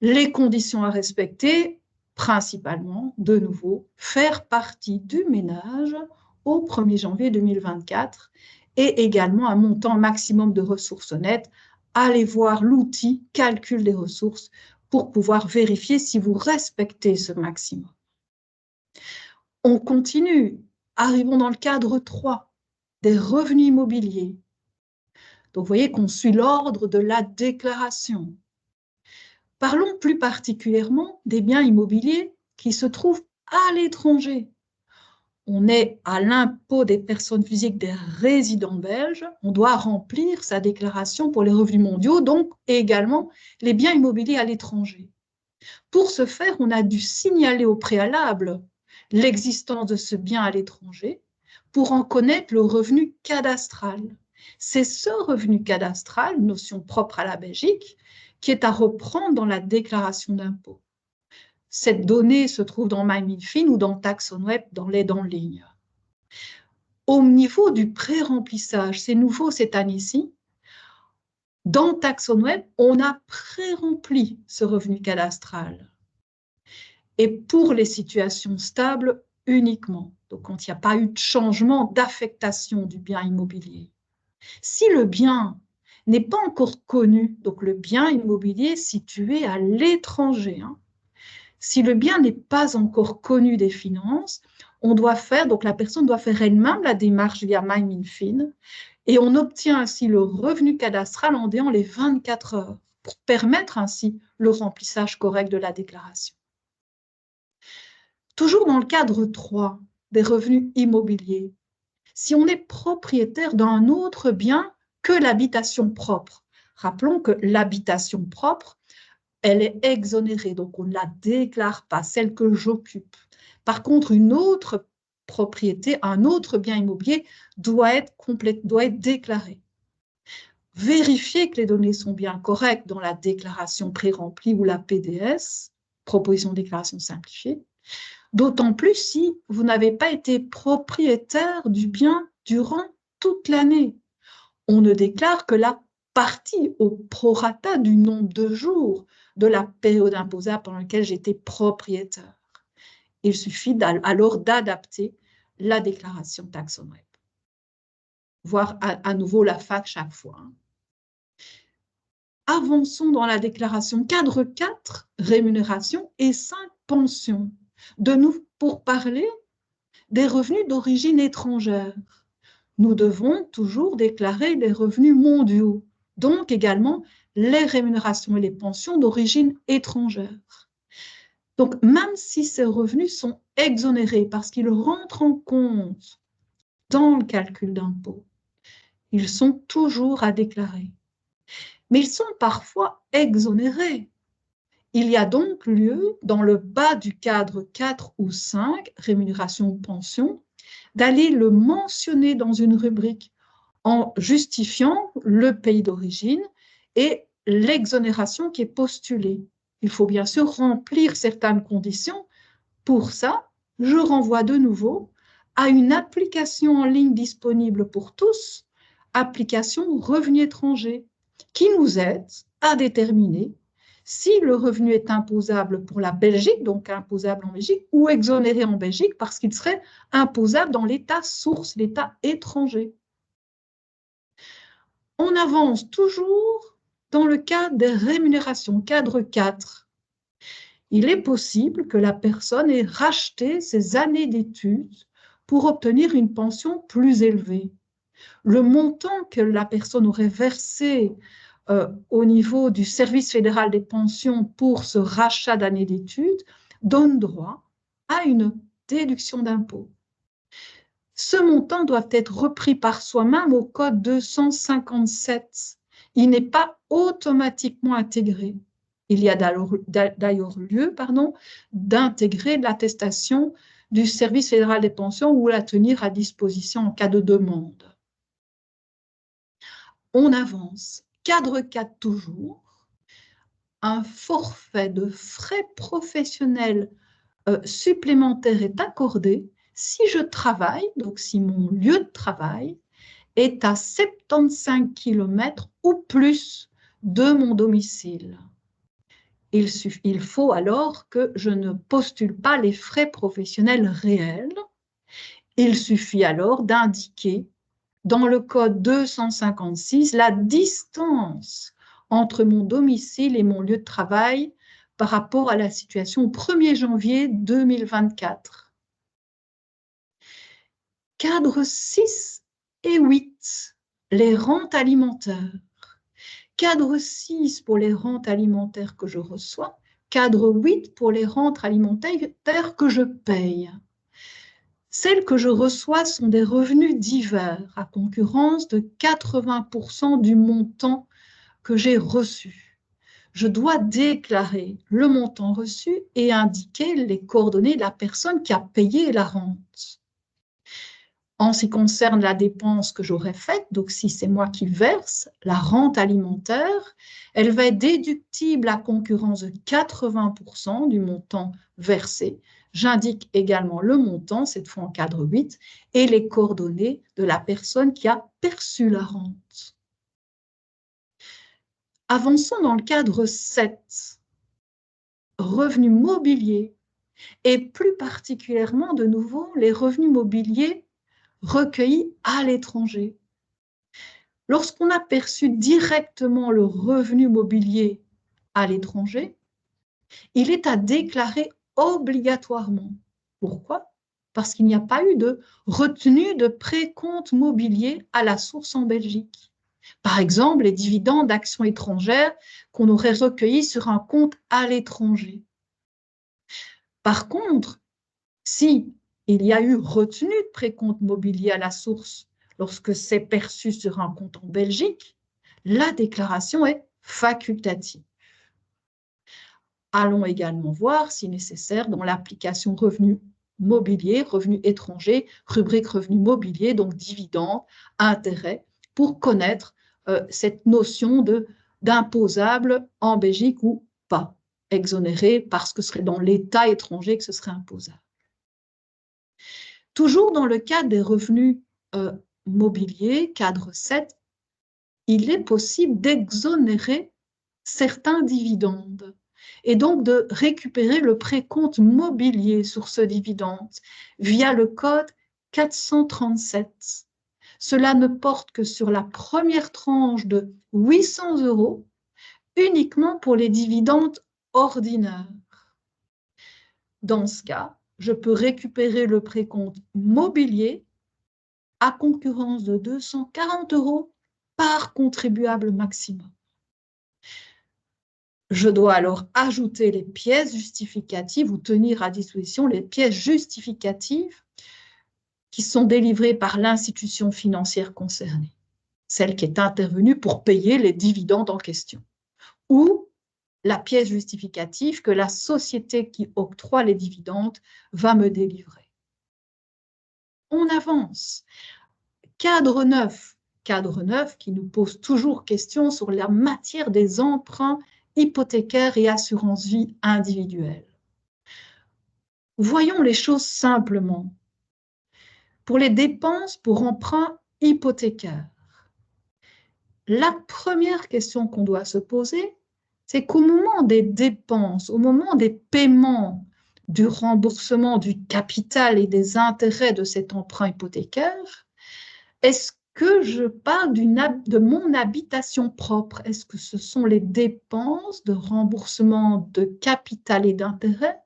Les conditions à respecter, principalement, de nouveau, faire partie du ménage au 1er janvier 2024 et également un montant maximum de ressources nettes. Allez voir l'outil calcul des ressources pour pouvoir vérifier si vous respectez ce maximum. On continue. Arrivons dans le cadre 3. Des revenus immobiliers. Donc, vous voyez qu'on suit l'ordre de la déclaration. Parlons plus particulièrement des biens immobiliers qui se trouvent à l'étranger. On est à l'impôt des personnes physiques des résidents belges. On doit remplir sa déclaration pour les revenus mondiaux, donc également les biens immobiliers à l'étranger. Pour ce faire, on a dû signaler au préalable l'existence de ce bien à l'étranger pour en connaître le revenu cadastral. C'est ce revenu cadastral, notion propre à la Belgique, qui est à reprendre dans la déclaration d'impôt. Cette donnée se trouve dans MyMinFin ou dans TaxOnWeb dans l'aide en ligne. Au niveau du pré-remplissage, c'est nouveau cette année-ci, dans TaxonWeb, on a pré-rempli ce revenu cadastral. Et pour les situations stables uniquement, donc quand il n'y a pas eu de changement d'affectation du bien immobilier. Si le bien n'est pas encore connu, donc le bien immobilier situé à l'étranger, si le bien n'est pas encore connu des finances, on doit faire, donc la personne doit faire elle-même la démarche via MyMinFin, et on obtient ainsi le revenu cadastral en déant les 24 heures pour permettre ainsi le remplissage correct de la déclaration. Toujours dans le cadre 3 des revenus immobiliers, si on est propriétaire d'un autre bien que l'habitation propre, rappelons que l'habitation propre, elle est exonérée, donc on ne la déclare pas, celle que j'occupe. Par contre, une autre propriété, un autre bien immobilier doit être déclaré. Vérifiez que les données sont bien correctes dans la déclaration pré-remplie ou la PDS, proposition de déclaration simplifiée, d'autant plus si vous n'avez pas été propriétaire du bien durant toute l'année. On ne déclare que la partie au prorata du nombre de jours de la période imposable pendant laquelle j'étais propriétaire. Il suffit alors d'adapter la déclaration TaxonWeb, voire à nouveau la FAQ chaque fois. Avançons dans la déclaration cadre 4, rémunération, et 5, pension. De nous, pour parler des revenus d'origine étrangère, nous devons toujours déclarer les revenus mondiaux, donc également les rémunérations et les pensions d'origine étrangère. Donc, même si ces revenus sont exonérés parce qu'ils rentrent en compte dans le calcul d'impôt, ils sont toujours à déclarer. Mais ils sont parfois exonérés. Il y a donc lieu, dans le bas du cadre 4 ou 5, rémunération ou pension, d'aller le mentionner dans une rubrique en justifiant le pays d'origine et l'exonération qui est postulée. Il faut bien sûr remplir certaines conditions. Pour ça, je renvoie de nouveau à une application en ligne disponible pour tous, application revenu étranger, qui nous aide à déterminer si le revenu est imposable pour la Belgique, donc imposable en Belgique, ou exonéré en Belgique parce qu'il serait imposable dans l'État source, l'État étranger. On avance toujours dans le cadre des rémunérations, cadre 4. Il est possible que la personne ait racheté ses années d'études pour obtenir une pension plus élevée. Le montant que la personne aurait versé au niveau du service fédéral des pensions pour ce rachat d'années d'études donne droit à une déduction d'impôt. Ce montant doit être repris par soi-même au code 257. Il n'est pas automatiquement intégré. Il y a d'ailleurs lieu d'intégrer l'attestation du service fédéral des pensions ou la tenir à disposition en cas de demande. On avance. Cadre 4 toujours. Un forfait de frais professionnels supplémentaires est accordé si je travaille, donc si mon lieu de travail est à 75 km ou plus de mon domicile. Il faut alors que je ne postule pas les frais professionnels réels. Il suffit alors d'indiquer dans le code 256 la distance entre mon domicile et mon lieu de travail par rapport à la situation au 1er janvier 2024. Cadre 6 et 8, les rentes alimentaires. Cadre 6 pour les rentes alimentaires que je reçois, cadre 8 pour les rentes alimentaires que je paye. Celles que je reçois sont des revenus divers, à concurrence de 80% du montant que j'ai reçu. Je dois déclarer le montant reçu et indiquer les coordonnées de la personne qui a payé la rente. En ce qui concerne la dépense que j'aurais faite, donc si c'est moi qui verse, la rente alimentaire, elle va être déductible à concurrence de 80% du montant versé. J'indique également le montant, cette fois en cadre 8, et les coordonnées de la personne qui a perçu la rente. Avançons dans le cadre 7, revenus mobiliers, et plus particulièrement, de nouveau, les revenus mobiliers recueillis à l'étranger. Lorsqu'on a perçu directement le revenu mobilier à l'étranger, il est à déclarer obligatoirement. Pourquoi? Parce qu'il n'y a pas eu de retenue de précompte mobilier à la source en Belgique. Par exemple, les dividendes d'actions étrangères qu'on aurait recueillis sur un compte à l'étranger. Par contre, si il y a eu retenue de précompte mobilier à la source lorsque c'est perçu sur un compte en Belgique, la déclaration est facultative. Allons également voir, si nécessaire, dans l'application revenus mobiliers, revenus étrangers, rubrique revenus mobiliers, donc dividendes, intérêts, pour connaître cette notion d'imposable en Belgique ou pas, exonéré parce que ce serait dans l'État étranger que ce serait imposable. Toujours dans le cadre des revenus mobiliers, cadre 7, il est possible d'exonérer certains dividendes et donc de récupérer le précompte mobilier sur ce dividende via le code 437. Cela ne porte que sur la première tranche de 800 € uniquement pour les dividendes ordinaires. Dans ce cas, je peux récupérer le précompte mobilier à concurrence de 240 € par contribuable maximum. Je dois alors ajouter les pièces justificatives ou tenir à disposition les pièces justificatives qui sont délivrées par l'institution financière concernée, celle qui est intervenue pour payer les dividendes en question, ou la pièce justificative que la société qui octroie les dividendes va me délivrer. On avance. Cadre 9 qui nous pose toujours question sur la matière des emprunts hypothécaires et assurance-vie individuelle. Voyons les choses simplement. Pour les dépenses pour emprunts hypothécaires, la première question qu'on doit se poser, c'est qu'au moment des dépenses, au moment des paiements du remboursement du capital et des intérêts de cet emprunt hypothécaire, est-ce que je parle de mon habitation propre? Est-ce que ce sont les dépenses de remboursement de capital et d'intérêt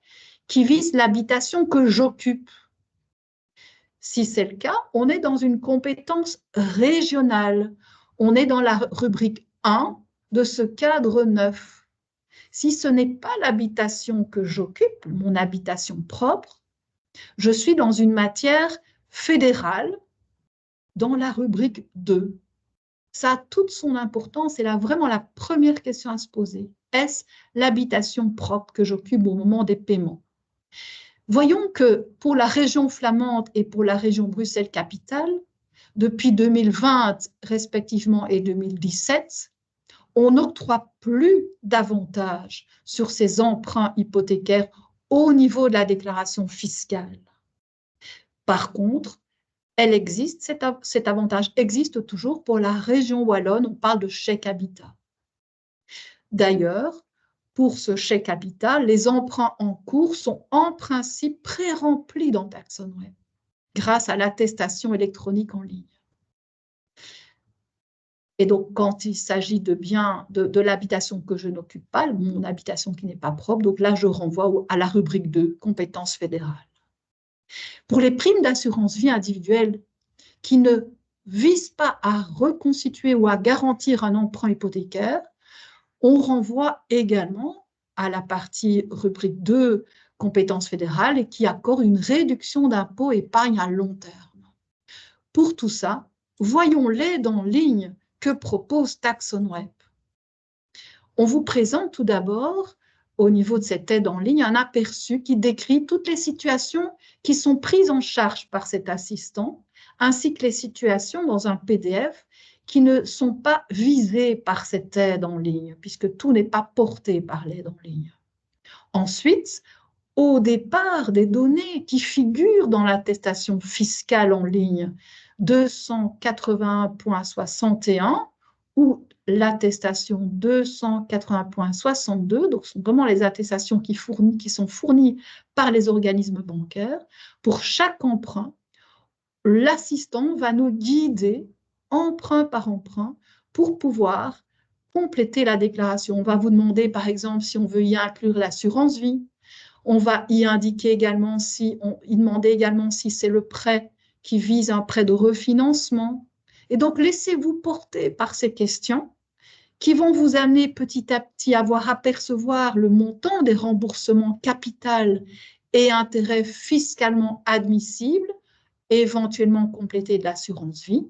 qui visent l'habitation que j'occupe? Si c'est le cas, on est dans une compétence régionale. On est dans la rubrique 1 de ce cadre 9. Si ce n'est pas l'habitation que j'occupe, mon habitation propre, je suis dans une matière fédérale dans la rubrique 2. Ça a toute son importance, c'est là vraiment la première question à se poser. Est-ce l'habitation propre que j'occupe au moment des paiements? Voyons que pour la région flamande et pour la région Bruxelles-Capitale, depuis 2020 respectivement et 2017, on n'octroie plus d'avantages sur ces emprunts hypothécaires au niveau de la déclaration fiscale. Par contre, elle existe, cet avantage existe toujours pour la région wallonne, on parle de chèque habitat. D'ailleurs, pour ce chèque habitat, les emprunts en cours sont en principe pré-remplis dans TaxonWeb grâce à l'attestation électronique en ligne. Et donc, quand il s'agit de biens, de l'habitation que je n'occupe pas, mon habitation qui n'est pas propre, donc là, je renvoie à la rubrique 2, compétences fédérales. Pour les primes d'assurance vie individuelle qui ne visent pas à reconstituer ou à garantir un emprunt hypothécaire, on renvoie également à la partie rubrique 2, compétences fédérales, et qui accorde une réduction d'impôt épargne à long terme. Pour tout ça, voyons l'aide en ligne que propose TaxonWeb. On vous présente tout d'abord, au niveau de cette aide en ligne, un aperçu qui décrit toutes les situations qui sont prises en charge par cet assistant ainsi que les situations dans un PDF qui ne sont pas visées par cette aide en ligne, puisque tout n'est pas porté par l'aide en ligne. Ensuite, au départ des données qui figurent dans l'attestation fiscale en ligne 281.61 ou l'attestation 280.62, donc ce sont vraiment les attestations qui sont fournies par les organismes bancaires. Pour chaque emprunt, l'assistant va nous guider emprunt par emprunt pour pouvoir compléter la déclaration. On va vous demander, par exemple, si on veut y inclure l'assurance vie. On va y indiquer également demander également si c'est le prêt qui vise un prêt de refinancement. Et donc, laissez-vous porter par ces questions qui vont vous amener petit à petit à apercevoir le montant des remboursements capital et intérêts fiscalement admissibles et éventuellement compléter de l'assurance vie,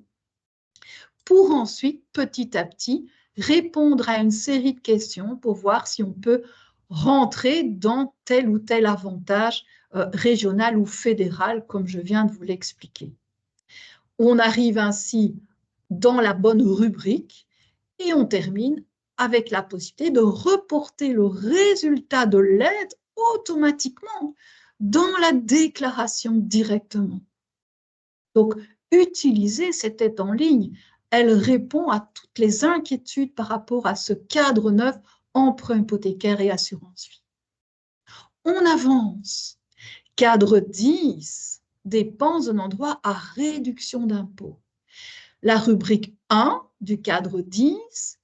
pour ensuite, petit à petit, répondre à une série de questions pour voir si on peut rentrer dans tel ou tel avantage régional ou fédéral, comme je viens de vous l'expliquer. On arrive ainsi dans la bonne rubrique et on termine avec la possibilité de reporter le résultat de l'aide automatiquement dans la déclaration directement. Donc, utilisez cette aide en ligne. Elle répond à toutes les inquiétudes par rapport à ce cadre neuf, emprunt hypothécaire et assurance vie. On avance. Cadre 10, dépenses d'un droit à réduction d'impôt. La rubrique 1 du cadre 10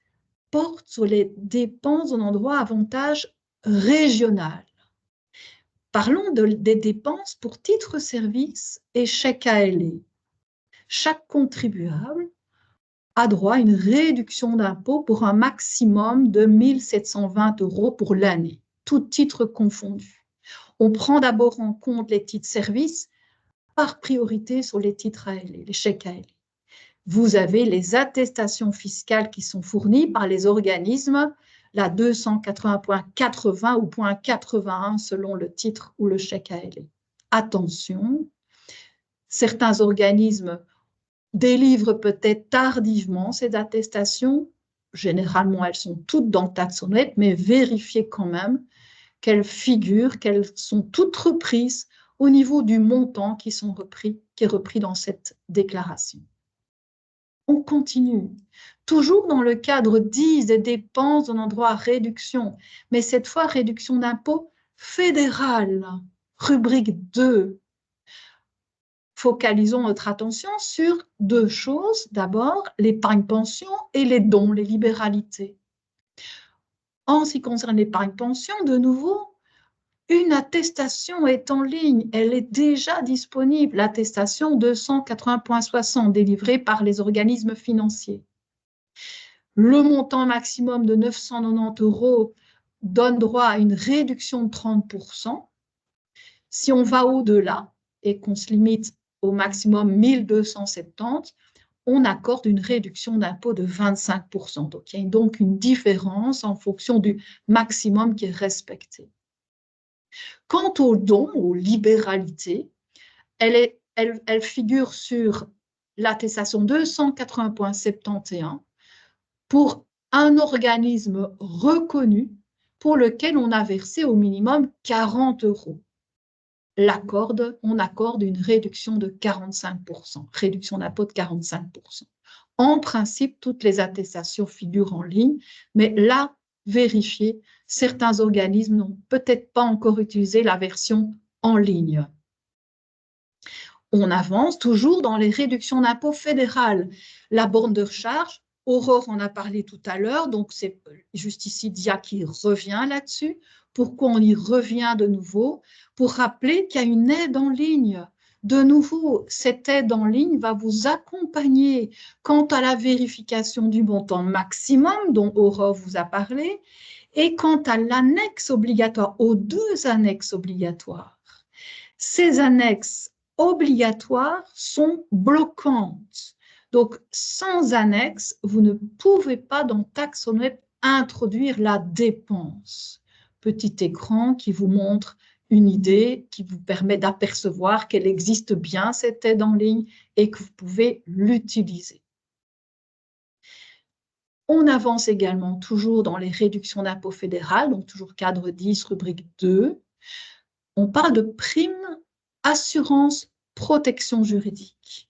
porte sur les dépenses d'un droit à avantage régional. Parlons des dépenses pour titre-service et chèque ALE. Chaque contribuable a droit à une réduction d'impôt pour un maximum de 1 720 € pour l'année, tout titre confondu. On prend d'abord en compte les titres-services par priorité sur les titres ALE, les chèques ALE. Vous avez les attestations fiscales qui sont fournies par les organismes, la 280.80 ou .81 selon le titre ou le chèque ALE. Attention, certains organismes délivrent peut-être tardivement ces attestations. Généralement, elles sont toutes dans Taxonet, mais vérifiez quand même qu'elles figurent, qu'elles sont toutes reprises au niveau du montant qui est repris dans cette déclaration. On continue, toujours dans le cadre 10 des dépenses d'un droit à réduction, mais cette fois réduction d'impôt fédérale, rubrique 2. Focalisons notre attention sur deux choses. D'abord, l'épargne-pension et les dons, les libéralités. En ce qui concerne l'épargne-pension, de nouveau, une attestation est en ligne. Elle est déjà disponible, l'attestation 280.60 délivrée par les organismes financiers. Le montant maximum de 990 € donne droit à une réduction de 30%. Si on va au-delà et qu'on se limite au maximum 1270, on accorde une réduction d'impôt de 25%. Donc, il y a donc une différence en fonction du maximum qui est respecté. Quant aux dons, aux libéralités, elle figure sur l'attestation 280.71 pour un organisme reconnu pour lequel on a versé au minimum 40 €. On accorde une réduction de 45%, réduction d'impôt de 45%. En principe, toutes les attestations figurent en ligne, mais là, vérifiez, certains organismes n'ont peut-être pas encore utilisé la version en ligne. On avance toujours dans les réductions d'impôt fédérales. La borne de recharge, Aurore en a parlé tout à l'heure, donc c'est juste ici Dia qui revient là-dessus. Pourquoi on y revient de nouveau? Pour rappeler qu'il y a une aide en ligne. De nouveau, cette aide en ligne va vous accompagner quant à la vérification du montant maximum dont Aurore vous a parlé et quant à l'annexe obligatoire, aux deux annexes obligatoires. Ces annexes obligatoires sont bloquantes. Donc, sans annexe, vous ne pouvez pas dans Taxonet introduire la dépense. Petit écran qui vous montre une idée qui vous permet d'apercevoir qu'elle existe bien, cette aide en ligne, et que vous pouvez l'utiliser. On avance également toujours dans les réductions d'impôts fédérales, donc toujours cadre 10, rubrique 2. On parle de prime assurance protection juridique.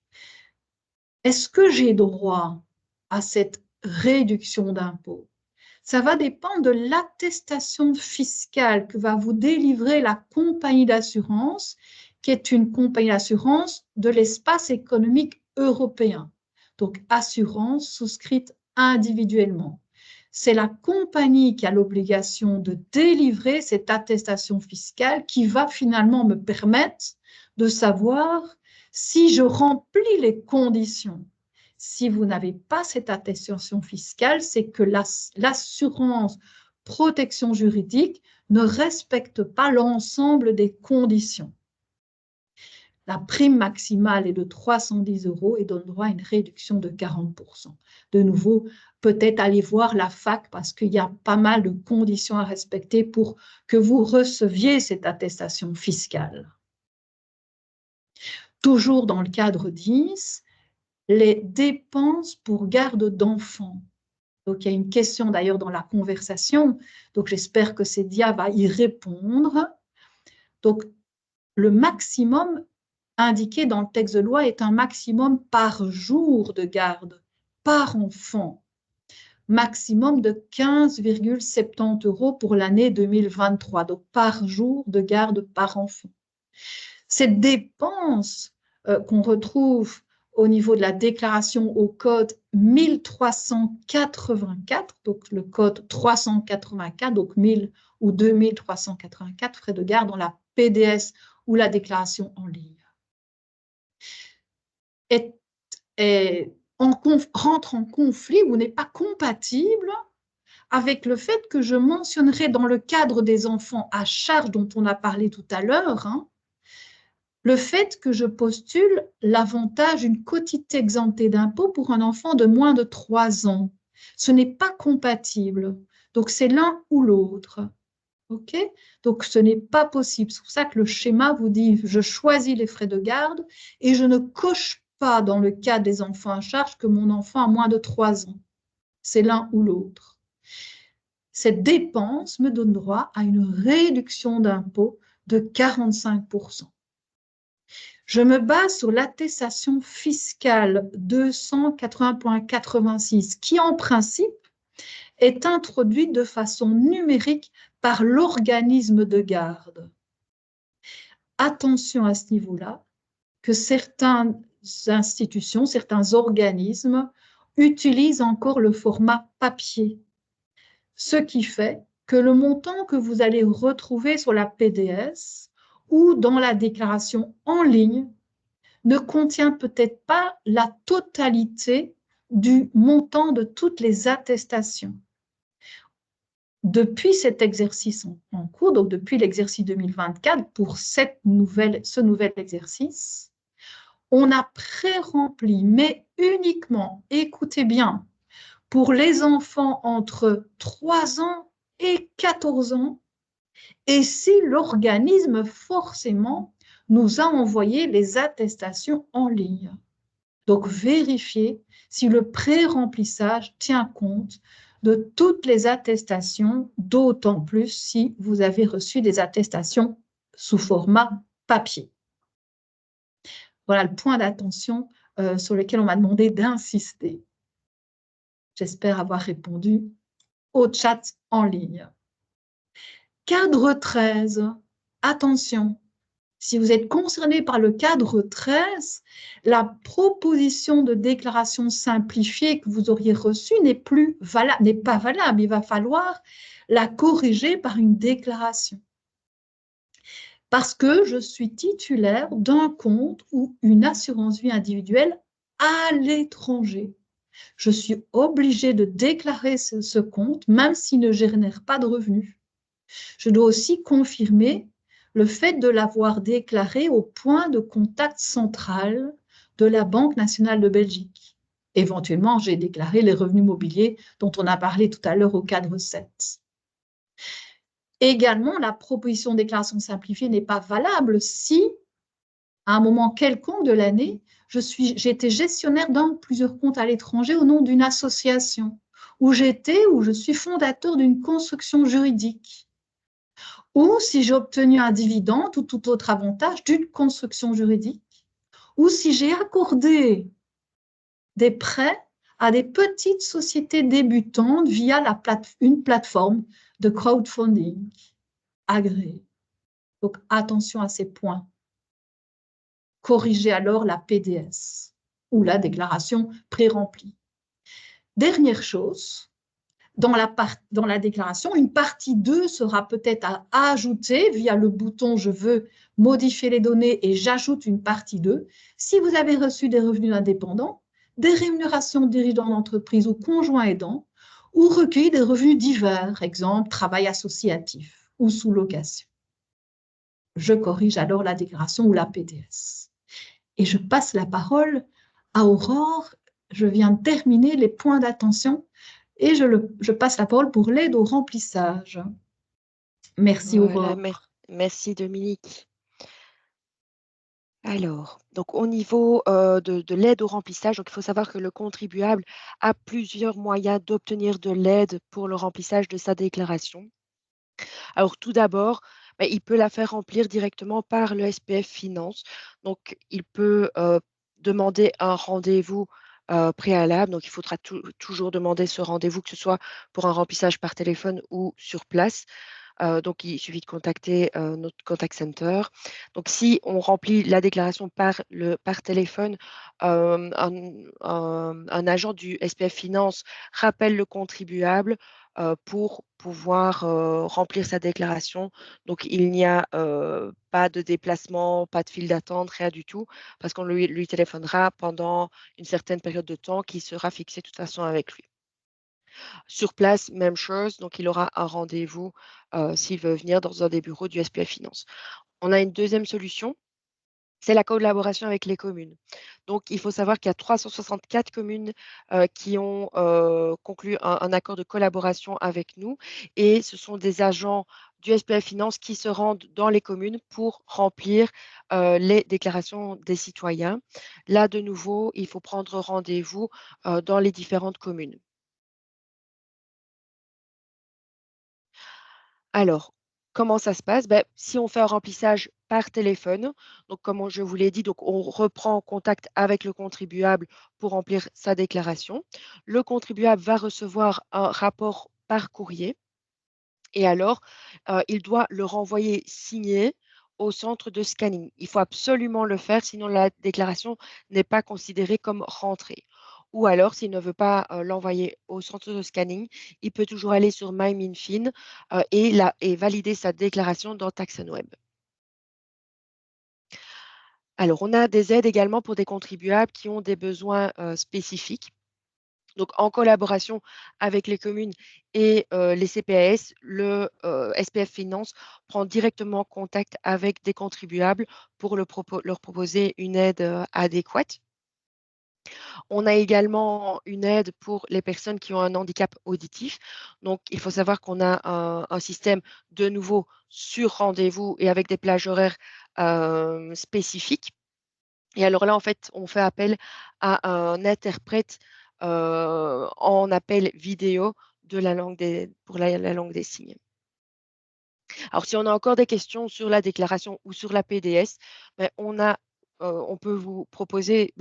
Est-ce que j'ai droit à cette réduction d'impôts? Ça va dépendre de l'attestation fiscale que va vous délivrer la compagnie d'assurance, qui est une compagnie d'assurance de l'espace économique européen. Donc, assurance souscrite individuellement. C'est la compagnie qui a l'obligation de délivrer cette attestation fiscale qui va finalement me permettre de savoir si je remplis les conditions. Si vous n'avez pas cette attestation fiscale, c'est que l'assurance protection juridique ne respecte pas l'ensemble des conditions. La prime maximale est de 310 € et donne droit à une réduction de 40%. De nouveau, peut-être aller voir la fac parce qu'il y a pas mal de conditions à respecter pour que vous receviez cette attestation fiscale. Toujours dans le cadre 10, les dépenses pour garde d'enfants. Donc, il y a une question d'ailleurs dans la conversation. Donc, j'espère que Cédia va y répondre. Donc, le maximum indiqué dans le texte de loi est un maximum par jour de garde, par enfant. Maximum de 15,70 € pour l'année 2023. Donc, par jour de garde par enfant. Cette dépense qu'on retrouve au niveau de la déclaration au code 1384, donc le code 384, donc 1000 ou 2384 frais de garde dans la PDS ou la déclaration en ligne. Rentre en conflit ou n'est pas compatible avec le fait que je mentionnerai dans le cadre des enfants à charge dont on a parlé tout à l'heure, le fait que je postule l'avantage d'une quotité exemptée d'impôt pour un enfant de moins de 3 ans. Ce n'est pas compatible. Donc, c'est l'un ou l'autre. OK? Donc, ce n'est pas possible. C'est pour ça que le schéma vous dit, je choisis les frais de garde et je ne coche pas dans le cas des enfants à charge que mon enfant a moins de 3 ans. C'est l'un ou l'autre. Cette dépense me donne droit à une réduction d'impôt de 45%. Je me base sur l'attestation fiscale 280.86 qui, en principe, est introduite de façon numérique par l'organisme de garde. Attention à ce niveau-là, que certaines institutions, certains organismes utilisent encore le format papier, ce qui fait que le montant que vous allez retrouver sur la PDS ou dans la déclaration en ligne ne contient peut-être pas la totalité du montant de toutes les attestations. Depuis cet exercice en cours, donc depuis l'exercice 2024, pour ce nouvel exercice, on a pré-rempli, mais uniquement, écoutez bien, pour les enfants entre 3 ans et 14 ans, et si l'organisme forcément nous a envoyé les attestations en ligne. Donc, vérifiez si le pré-remplissage tient compte de toutes les attestations, d'autant plus si vous avez reçu des attestations sous format papier. Voilà le point d'attention sur lequel on m'a demandé d'insister. J'espère avoir répondu au chat en ligne. Cadre 13, attention, si vous êtes concerné par le cadre 13, la proposition de déclaration simplifiée que vous auriez reçue n'est pas valable. Il va falloir la corriger par une déclaration. Parce que je suis titulaire d'un compte ou une assurance vie individuelle à l'étranger. Je suis obligée de déclarer ce compte, même s'il ne génère pas de revenus. Je dois aussi confirmer le fait de l'avoir déclaré au point de contact central de la Banque nationale de Belgique. Éventuellement, j'ai déclaré les revenus mobiliers dont on a parlé tout à l'heure au cadre 7. Également, la proposition de déclaration simplifiée n'est pas valable si, à un moment quelconque de l'année, j'ai été gestionnaire dans plusieurs comptes à l'étranger au nom d'une association, ou je suis fondateur d'une construction juridique, ou si j'ai obtenu un dividende ou tout autre avantage d'une construction juridique, ou si j'ai accordé des prêts à des petites sociétés débutantes via une plateforme de crowdfunding agréée. Donc, attention à ces points. Corrigez alors la PDS ou la déclaration pré-remplie. Dernière chose, dans la déclaration, une partie 2 sera peut-être à ajouter via le bouton « Je veux modifier les données et j'ajoute une partie 2 » si vous avez reçu des revenus indépendants, des rémunérations de dirigeants d'entreprise ou conjoints aidants, ou recueilli des revenus divers, exemple travail associatif ou sous-location. Je corrige alors la déclaration ou la PDS. Et je passe la parole à Aurore. Je viens de terminer les points d'attention et je passe la parole pour l'aide au remplissage. Merci Aurore. Merci Dominique. Alors, donc au niveau de l'aide au remplissage, donc il faut savoir que le contribuable a plusieurs moyens d'obtenir de l'aide pour le remplissage de sa déclaration. Alors tout d'abord, il peut la faire remplir directement par le SPF Finance. Donc il peut demander un rendez-vous préalable. Donc il faudra toujours demander ce rendez-vous, que ce soit pour un remplissage par téléphone ou sur place. Donc, il suffit de contacter notre contact center. Donc, si on remplit la déclaration par téléphone, un agent du SPF Finance rappelle le contribuable pour pouvoir remplir sa déclaration. Donc, il n'y a pas de déplacement, pas de file d'attente, rien du tout, parce qu'on lui téléphonera pendant une certaine période de temps qui sera fixée de toute façon avec lui. Sur place, même chose, donc il aura un rendez-vous s'il veut venir dans un des bureaux du SPF Finance. On a une deuxième solution, c'est la collaboration avec les communes. Donc, il faut savoir qu'il y a 364 communes qui ont conclu un accord de collaboration avec nous et ce sont des agents du SPF Finance qui se rendent dans les communes pour remplir les déclarations des citoyens. Là, de nouveau, il faut prendre rendez-vous dans les différentes communes. Alors, comment ça se passe? Si on fait un remplissage par téléphone, donc comme je vous l'ai dit, donc on reprend contact avec le contribuable pour remplir sa déclaration. Le contribuable va recevoir un rapport par courrier et alors il doit le renvoyer signé au centre de scanning. Il faut absolument le faire, sinon la déclaration n'est pas considérée comme rentrée. Ou alors, s'il ne veut pas l'envoyer au centre de scanning, il peut toujours aller sur MyMinFin et valider sa déclaration dans TaxonWeb. Alors, on a des aides également pour des contribuables qui ont des besoins spécifiques. Donc, en collaboration avec les communes et les CPAS, le SPF Finance prend directement contact avec des contribuables pour leur proposer une aide adéquate. On a également une aide pour les personnes qui ont un handicap auditif. Donc, il faut savoir qu'on a un système de nouveau sur rendez-vous et avec des plages horaires spécifiques. Et alors là, en fait, on fait appel à un interprète en appel vidéo de la langue pour la langue des signes. Alors, si on a encore des questions sur la déclaration ou sur la PDS, on peut vous proposer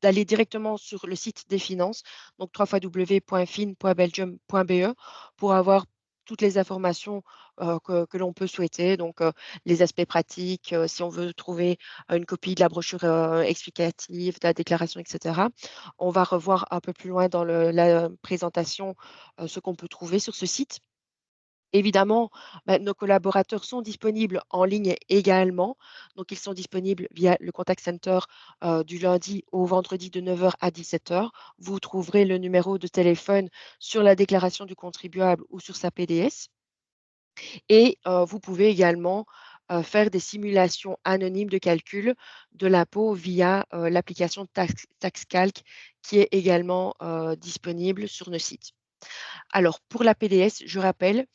d'aller directement sur le site des finances, donc www.fin.belgium.be, pour avoir toutes les informations que l'on peut souhaiter, donc les aspects pratiques, si on veut trouver une copie de la brochure explicative, de la déclaration, etc. On va revoir un peu plus loin dans la présentation ce qu'on peut trouver sur ce site. Évidemment, nos collaborateurs sont disponibles en ligne également. Donc, ils sont disponibles via le contact center du lundi au vendredi de 9h à 17h. Vous trouverez le numéro de téléphone sur la déclaration du contribuable ou sur sa PDS. Et vous pouvez également faire des simulations anonymes de calcul de l'impôt via l'application TaxCalc qui est également disponible sur nos sites. Alors, pour la PDS, je rappelle,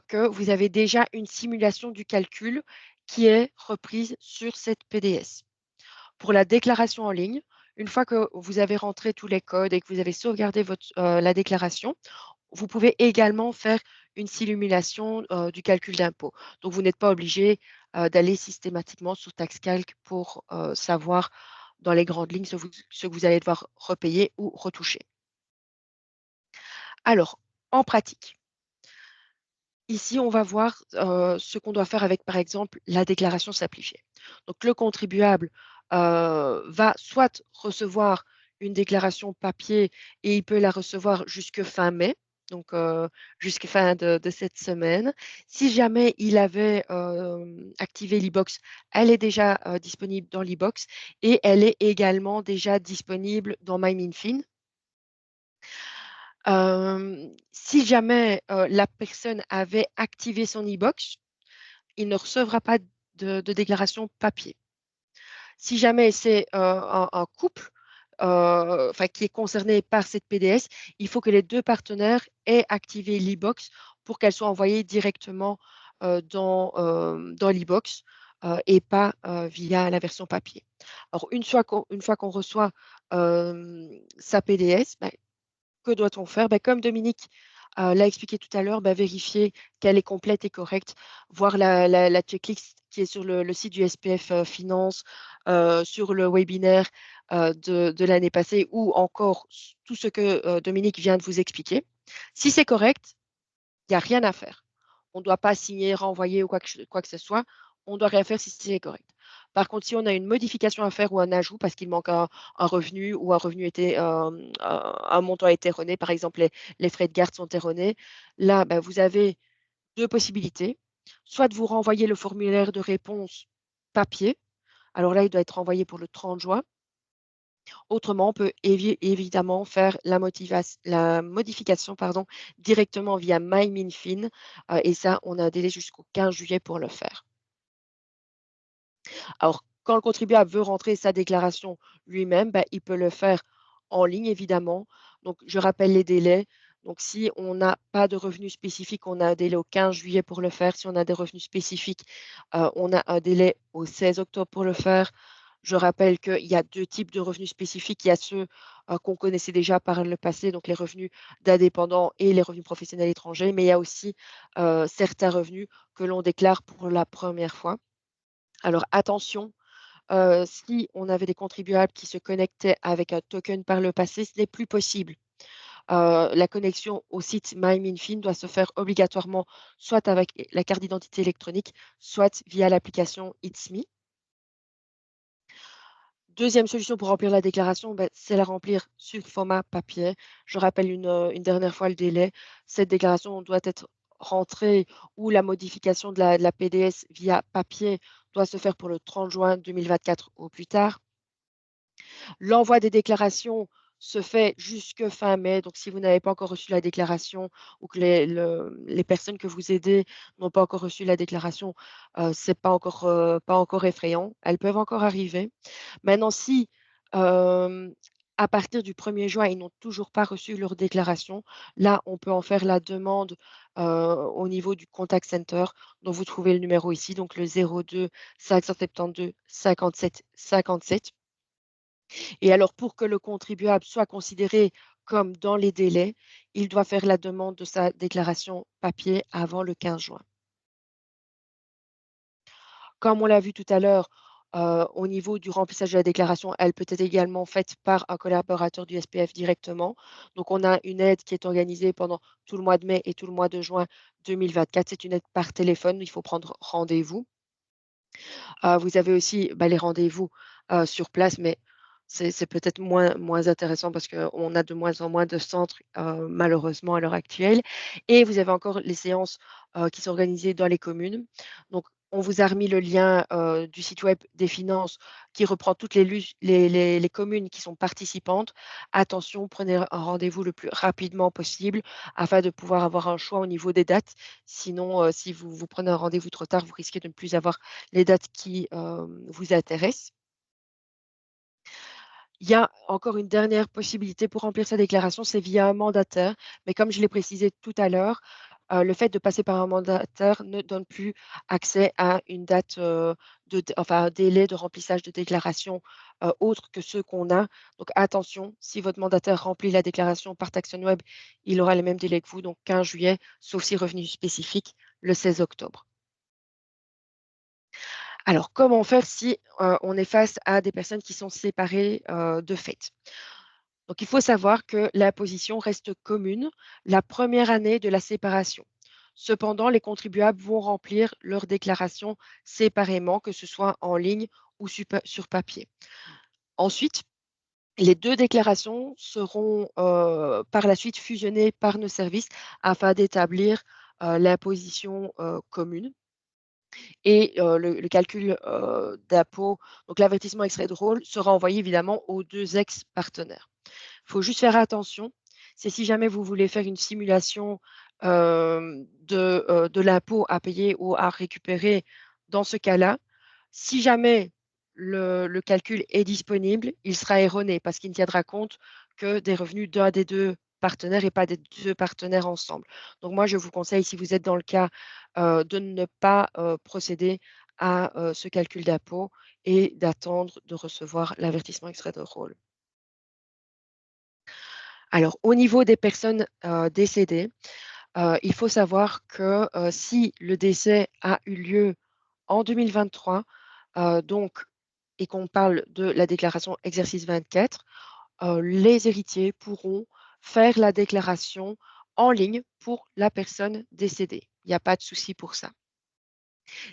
que vous avez déjà une simulation du calcul qui est reprise sur cette PDS. Pour la déclaration en ligne, une fois que vous avez rentré tous les codes et que vous avez sauvegardé la déclaration, vous pouvez également faire une simulation du calcul d'impôt. Donc, vous n'êtes pas obligé d'aller systématiquement sur TaxCalc pour savoir dans les grandes lignes ce que vous allez devoir repayer ou retoucher. Alors, en pratique, ici, on va voir ce qu'on doit faire avec, par exemple, la déclaration simplifiée. Donc, le contribuable va soit recevoir une déclaration papier et il peut la recevoir jusque fin mai, donc jusqu'à fin de cette semaine. Si jamais il avait activé l'e-box, elle est déjà disponible dans l'e-box et elle est également déjà disponible dans MyMinFin. Si jamais la personne avait activé son e-box, il ne recevra pas de déclaration papier. Si jamais c'est un couple qui est concerné par cette PDS, il faut que les deux partenaires aient activé l'e-box pour qu'elle soit envoyée directement dans l'e-box et pas via la version papier. Alors, une fois qu'on reçoit sa PDS, que doit-on faire? Comme Dominique l'a expliqué tout à l'heure, vérifier qu'elle est complète et correcte, voir la checklist qui est sur le site du SPF Finance, sur le webinaire de l'année passée ou encore tout ce que Dominique vient de vous expliquer. Si c'est correct, il n'y a rien à faire. On ne doit pas signer, renvoyer ou quoi que ce soit. On ne doit rien faire si c'est correct. Par contre, si on a une modification à faire ou un ajout parce qu'il manque un revenu ou un montant a été erroné, par exemple les frais de garde sont erronés, là, vous avez deux possibilités. Soit de vous renvoyer le formulaire de réponse papier. Alors là, il doit être renvoyé pour le 30 juin. Autrement, on peut évidemment faire la modification directement via MyMinFin et ça, on a un délai jusqu'au 15 juillet pour le faire. Alors, quand le contribuable veut rentrer sa déclaration lui-même, il peut le faire en ligne, évidemment. Donc, je rappelle les délais. Donc, si on n'a pas de revenus spécifiques, on a un délai au 15 juillet pour le faire. Si on a des revenus spécifiques, on a un délai au 16 octobre pour le faire. Je rappelle qu'il y a deux types de revenus spécifiques. Il y a ceux qu'on connaissait déjà par le passé, donc les revenus d'indépendants et les revenus professionnels étrangers, mais il y a aussi certains revenus que l'on déclare pour la première fois. Alors attention, si on avait des contribuables qui se connectaient avec un token par le passé, ce n'est plus possible. La connexion au site MyMinFin doit se faire obligatoirement soit avec la carte d'identité électronique, soit via l'application It's Me. Deuxième solution pour remplir la déclaration, c'est la remplir sur format papier. Je rappelle une dernière fois le délai. Cette déclaration doit être rentrée ou la modification de la PDS via papier doit se faire pour le 30 juin 2024 au plus tard. L'envoi des déclarations se fait jusque fin mai. Donc, si vous n'avez pas encore reçu la déclaration ou que les personnes que vous aidez n'ont pas encore reçu la déclaration, ce n'est pas encore effrayant. Elles peuvent encore arriver. Maintenant, si à partir du 1er juin, ils n'ont toujours pas reçu leur déclaration, là, on peut en faire la demande au niveau du contact center dont vous trouvez le numéro ici, donc le 02 572 57 57. Et alors, pour que le contribuable soit considéré comme dans les délais, il doit faire la demande de sa déclaration papier avant le 15 juin. Comme on l'a vu tout à l'heure, au niveau du remplissage de la déclaration, elle peut être également faite par un collaborateur du SPF directement. Donc, on a une aide qui est organisée pendant tout le mois de mai et tout le mois de juin 2024. C'est une aide par téléphone, il faut prendre rendez-vous. Vous avez aussi les rendez-vous sur place, mais c'est peut-être moins intéressant parce qu'on a de moins en moins de centres, malheureusement à l'heure actuelle. Et vous avez encore les séances qui sont organisées dans les communes. Donc, on vous a remis le lien du site web des finances qui reprend toutes les communes qui sont participantes. Attention, prenez un rendez-vous le plus rapidement possible afin de pouvoir avoir un choix au niveau des dates. Sinon, si vous prenez un rendez-vous trop tard, vous risquez de ne plus avoir les dates qui vous intéressent. Il y a encore une dernière possibilité pour remplir sa déclaration, c'est via un mandataire. Mais comme je l'ai précisé tout à l'heure, le fait de passer par un mandataire ne donne plus accès à une date, un délai de remplissage de déclaration, autre que ceux qu'on a. Donc attention, si votre mandataire remplit la déclaration par Taxon Web, il aura les mêmes délais que vous, donc 15 juillet, sauf si revenu spécifique, le 16 octobre. Alors, comment faire si on est face à des personnes qui sont séparées de fait? Donc, il faut savoir que la position reste commune la première année de la séparation. Cependant, les contribuables vont remplir leur déclaration séparément, que ce soit en ligne ou sur papier. Ensuite, les deux déclarations seront par la suite fusionnées par nos services afin d'établir la position commune. Et le calcul d'impôt, donc l'avertissement extrait de rôle, sera envoyé évidemment aux deux ex-partenaires. Il faut juste faire attention, c'est si jamais vous voulez faire une simulation de l'impôt à payer ou à récupérer, dans ce cas-là, si jamais le calcul est disponible, il sera erroné parce qu'il ne tiendra compte que des revenus d'un des deux partenaires et pas des deux partenaires ensemble. Donc moi, je vous conseille, si vous êtes dans le cas, de ne pas procéder à ce calcul d'impôt et d'attendre de recevoir l'avertissement extrait de rôle. Alors, au niveau des personnes décédées, il faut savoir que si le décès a eu lieu en 2023, donc, et qu'on parle de la déclaration exercice 24, les héritiers pourront faire la déclaration en ligne pour la personne décédée. Il n'y a pas de souci pour ça.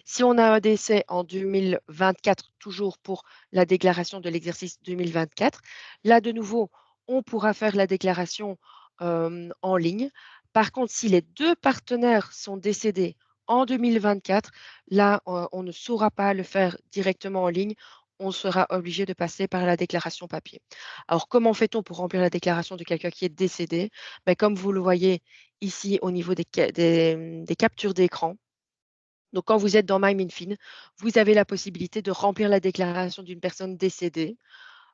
Si on a un décès en 2024, toujours pour la déclaration de l'exercice 2024, là, de nouveau, on pourra faire la déclaration en ligne. Par contre, si les deux partenaires sont décédés en 2024, là, on ne saura pas le faire directement en ligne. On sera obligé de passer par la déclaration papier. Alors, comment fait-on pour remplir la déclaration de quelqu'un qui est décédé? Ben, comme vous le voyez ici au niveau des captures d'écran, donc, quand vous êtes dans MyMinFin, vous avez la possibilité de remplir la déclaration d'une personne décédée.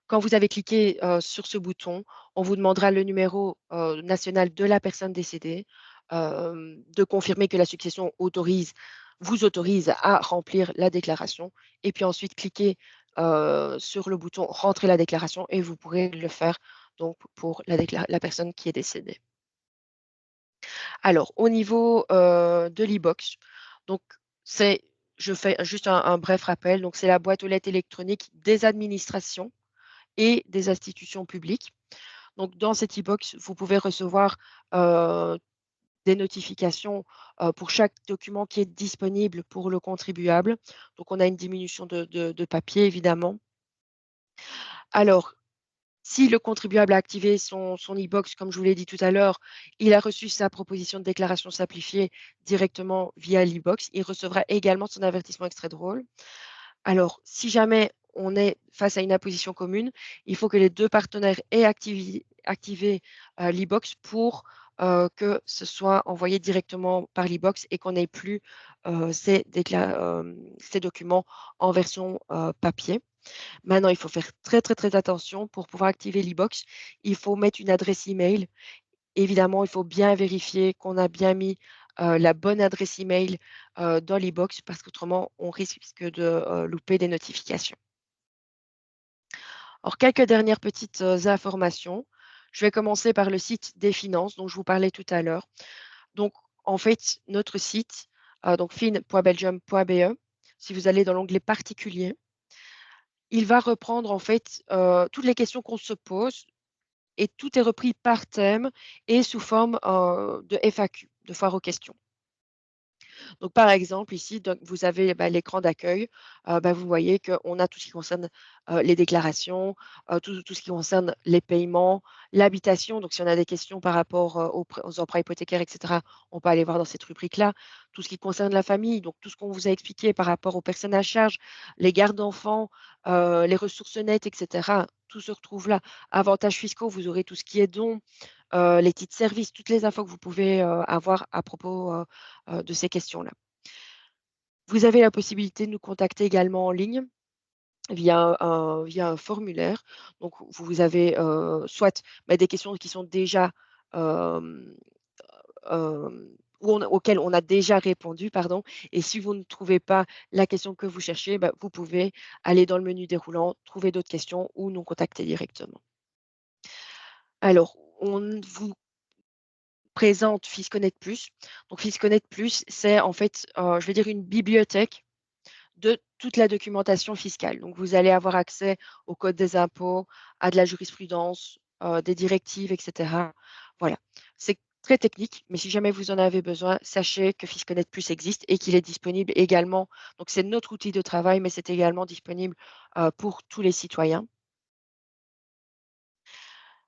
Quand vous avez cliqué sur ce bouton, on vous demandera le numéro national de la personne décédée, de confirmer que la succession vous autorise à remplir la déclaration. Et puis ensuite, cliquez sur le bouton Rentrer la déclaration et vous pourrez le faire donc, pour la personne qui est décédée. Alors, au niveau de l'e-box, donc je fais juste un bref rappel, donc c'est la boîte aux lettres électronique des administrations et des institutions publiques. Donc, dans cette e-box, vous pouvez recevoir des notifications pour chaque document qui est disponible pour le contribuable. Donc, on a une diminution de papier, évidemment. Alors, si le contribuable a activé son e-box, comme je vous l'ai dit tout à l'heure, il a reçu sa proposition de déclaration simplifiée directement via l'e-box. Il recevra également son avertissement extrait de rôle. Alors, si jamais on est face à une imposition commune, il faut que les deux partenaires aient activé l'e-box pour que ce soit envoyé directement par l'e-box et qu'on n'ait plus ces documents en version papier. Maintenant, il faut faire très, très, très attention pour pouvoir activer l'e-box. Il faut mettre une adresse email. Évidemment, il faut bien vérifier qu'on a bien mis la bonne adresse email dans l'e-box parce qu'autrement, on risque de louper des notifications. Alors, quelques dernières petites informations. Je vais commencer par le site des finances dont je vous parlais tout à l'heure. Donc, en fait, notre site, donc fin.belgium.be, si vous allez dans l'onglet particulier, il va reprendre en fait toutes les questions qu'on se pose et tout est repris par thème et sous forme de FAQ, de foire aux questions. Donc, par exemple, ici, donc, vous avez l'écran d'accueil. Vous voyez qu'on a tout ce qui concerne les déclarations, tout ce qui concerne les paiements, l'habitation. Donc, si on a des questions par rapport aux emprunts hypothécaires, etc., on peut aller voir dans cette rubrique-là. Tout ce qui concerne la famille, donc tout ce qu'on vous a expliqué par rapport aux personnes à charge, les gardes d'enfants, les ressources nettes, etc., tout se retrouve là. Avantages fiscaux, vous aurez tout ce qui est dons, les titres services, toutes les infos que vous pouvez avoir à propos de ces questions-là. Vous avez la possibilité de nous contacter également en ligne via un formulaire. Donc, vous avez soit des questions qui sont déjà auxquelles on a déjà répondu, pardon. Et si vous ne trouvez pas la question que vous cherchez, bah, vous pouvez aller dans le menu déroulant, trouver d'autres questions ou nous contacter directement. Alors, on vous présente FISConnect Plus. Donc FISConnect Plus, c'est en fait, je vais dire une bibliothèque de toute la documentation fiscale. Donc vous allez avoir accès au code des impôts, à de la jurisprudence, des directives, etc. Voilà. C'est très technique, mais si jamais vous en avez besoin, sachez que FISConnect Plus existe et qu'il est disponible également. Donc c'est notre outil de travail, mais c'est également disponible pour tous les citoyens.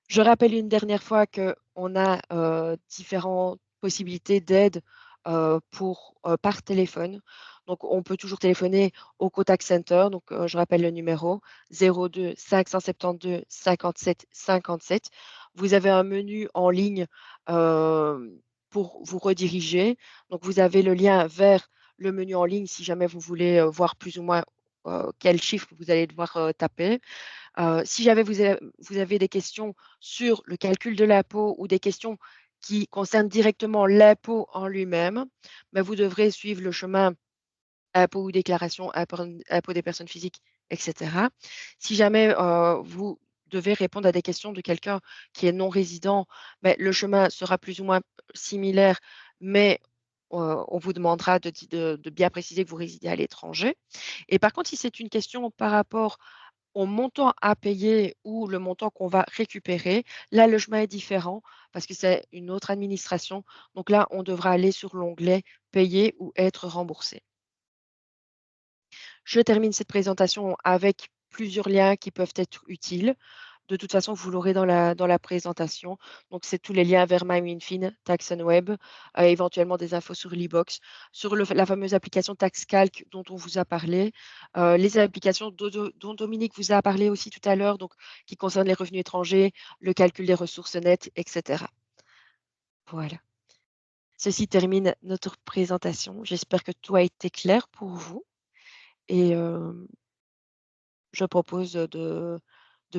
Je rappelle une dernière fois qu'on a différentes possibilités d'aide par téléphone. Donc, on peut toujours téléphoner au contact center. Donc, je rappelle le numéro 02 572 57 57. Vous avez un menu en ligne pour vous rediriger. Donc, vous avez le lien vers le menu en ligne si jamais vous voulez voir plus ou moins quel chiffre vous allez devoir taper. Si jamais vous avez des questions sur le calcul de l'impôt ou des questions qui concernent directement l'impôt en lui-même, ben, vous devrez suivre le chemin impôt ou déclaration, impôt des personnes physiques, etc. Si jamais vous devez répondre à des questions de quelqu'un qui est non résident, ben, le chemin sera plus ou moins similaire, mais on vous demandera de bien préciser que vous résidez à l'étranger. Et par contre, si c'est une question par rapport au montant à payer ou le montant qu'on va récupérer, là, le chemin est différent parce que c'est une autre administration. Donc là, on devra aller sur l'onglet payer ou être remboursé. Je termine cette présentation avec plusieurs liens qui peuvent être utiles. De toute façon, vous l'aurez dans la présentation. Donc, c'est tous les liens vers MyWinFin, TaxOnWeb, éventuellement des infos sur l'e-box, sur la fameuse application TaxCalc dont on vous a parlé, les applications dont Dominique vous a parlé aussi tout à l'heure, donc qui concernent les revenus étrangers, le calcul des ressources nettes, etc. Voilà. Ceci termine notre présentation. J'espère que tout a été clair pour vous. Et je propose de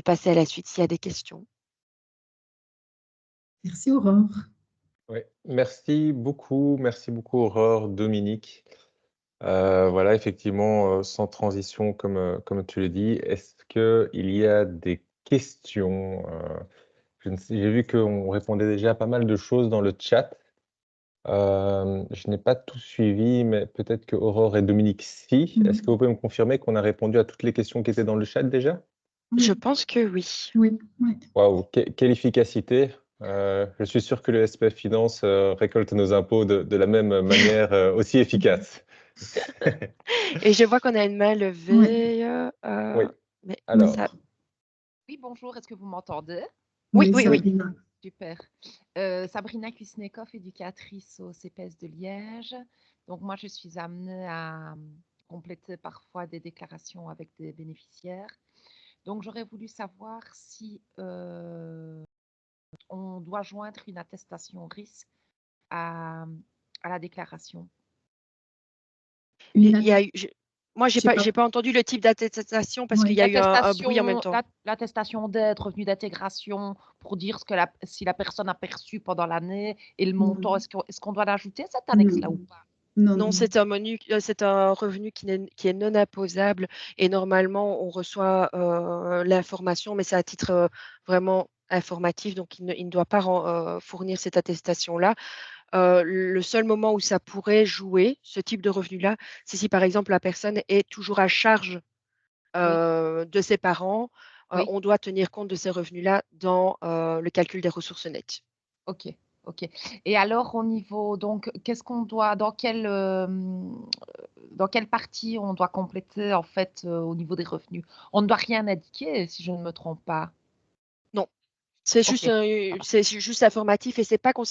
passer à la suite s'il y a des questions. Merci Aurore. Oui, merci beaucoup, Aurore, Dominique. Voilà, effectivement, sans transition, comme tu le dis, est-ce qu'il y a des questions? J'ai vu qu'on répondait déjà à pas mal de choses dans le chat. Je n'ai pas tout suivi, mais peut-être que Aurore et Dominique, si. Est-ce que vous pouvez me confirmer qu'on a répondu à toutes les questions qui étaient dans le chat déjà? Je pense que oui. Oui, oui. Waouh, quelle efficacité! Je suis sûr que le SPF Finance récolte nos impôts de la même manière, aussi efficace. Et je vois qu'on a une main levée. Oui, Mais alors, ça... Oui, bonjour, est-ce que vous m'entendez? Oui, Oui, oui, oui. Sabrina. Super. Sabrina Kuznekov, éducatrice au CPS de Liège. Donc moi, je suis amenée à compléter parfois des déclarations avec des bénéficiaires. Donc j'aurais voulu savoir si on doit joindre une attestation risque à la déclaration. Il y a eu... Moi, Je sais pas. j'ai pas entendu le type d'attestation parce Oui. qu'il y a eu un bruit en même temps. L'attestation d'aide, revenu d'intégration, pour dire si la personne a perçu pendant l'année et le montant. Est-ce qu'on doit l'ajouter, cette annexe-là ou pas? Non, c'est un revenu qui est non imposable et normalement, on reçoit l'information, mais c'est à titre vraiment informatif, donc il ne doit pas fournir cette attestation-là. Le seul moment où ça pourrait jouer, ce type de revenu-là, c'est si par exemple la personne est toujours à charge de ses parents. Oui. On doit tenir compte de ces revenus-là dans le calcul des ressources nettes. Ok, ok. Et alors au niveau, donc, qu'est-ce qu'on doit, dans quelle partie on doit compléter en fait au niveau des revenus? On ne doit rien indiquer, si je ne me trompe pas. Non. C'est Ok. juste informatif et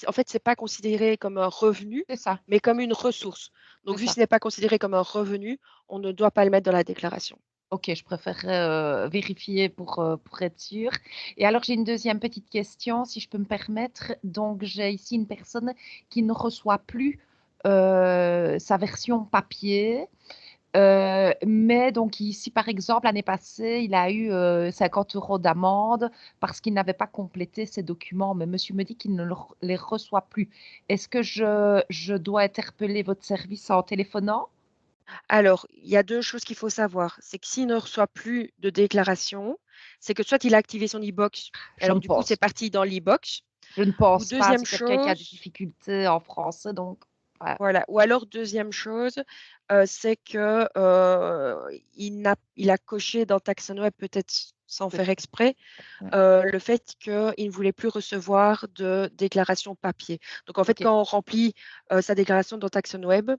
en fait, c'est pas considéré comme un revenu, C'est ça. mais comme une ressource. Donc, C'est vu que ça. ce n'est pas considéré comme un revenu, on ne doit pas le mettre dans la déclaration. Ok, je préférerais vérifier pour être sûre. Et alors, j'ai une deuxième petite question, si je peux me permettre. Donc, j'ai ici une personne qui ne reçoit plus sa version papier. Mais donc ici, par exemple, l'année passée, il a eu 50 € d'amende parce qu'il n'avait pas complété ses documents. Mais monsieur me dit qu'il ne les reçoit plus. Est-ce que je dois interpeller votre service en téléphonant? Alors, il y a 2 choses qu'il faut savoir. C'est que s'il ne reçoit plus de déclaration, c'est que soit il a activé son e-box, Je alors ne du coup, c'est pense pas. parti dans l'e-box. Je ne Ou pense pas. deuxième C'est quelqu'un qui a des chose, difficultés en français, donc ouais. voilà. Ou alors deuxième chose, c'est que il a coché dans TaxonWeb, peut-être sans faire exprès, Ouais. le fait qu'il ne voulait plus recevoir de déclaration papier. Donc, en fait, Ok. quand on remplit sa déclaration dans TaxonWeb,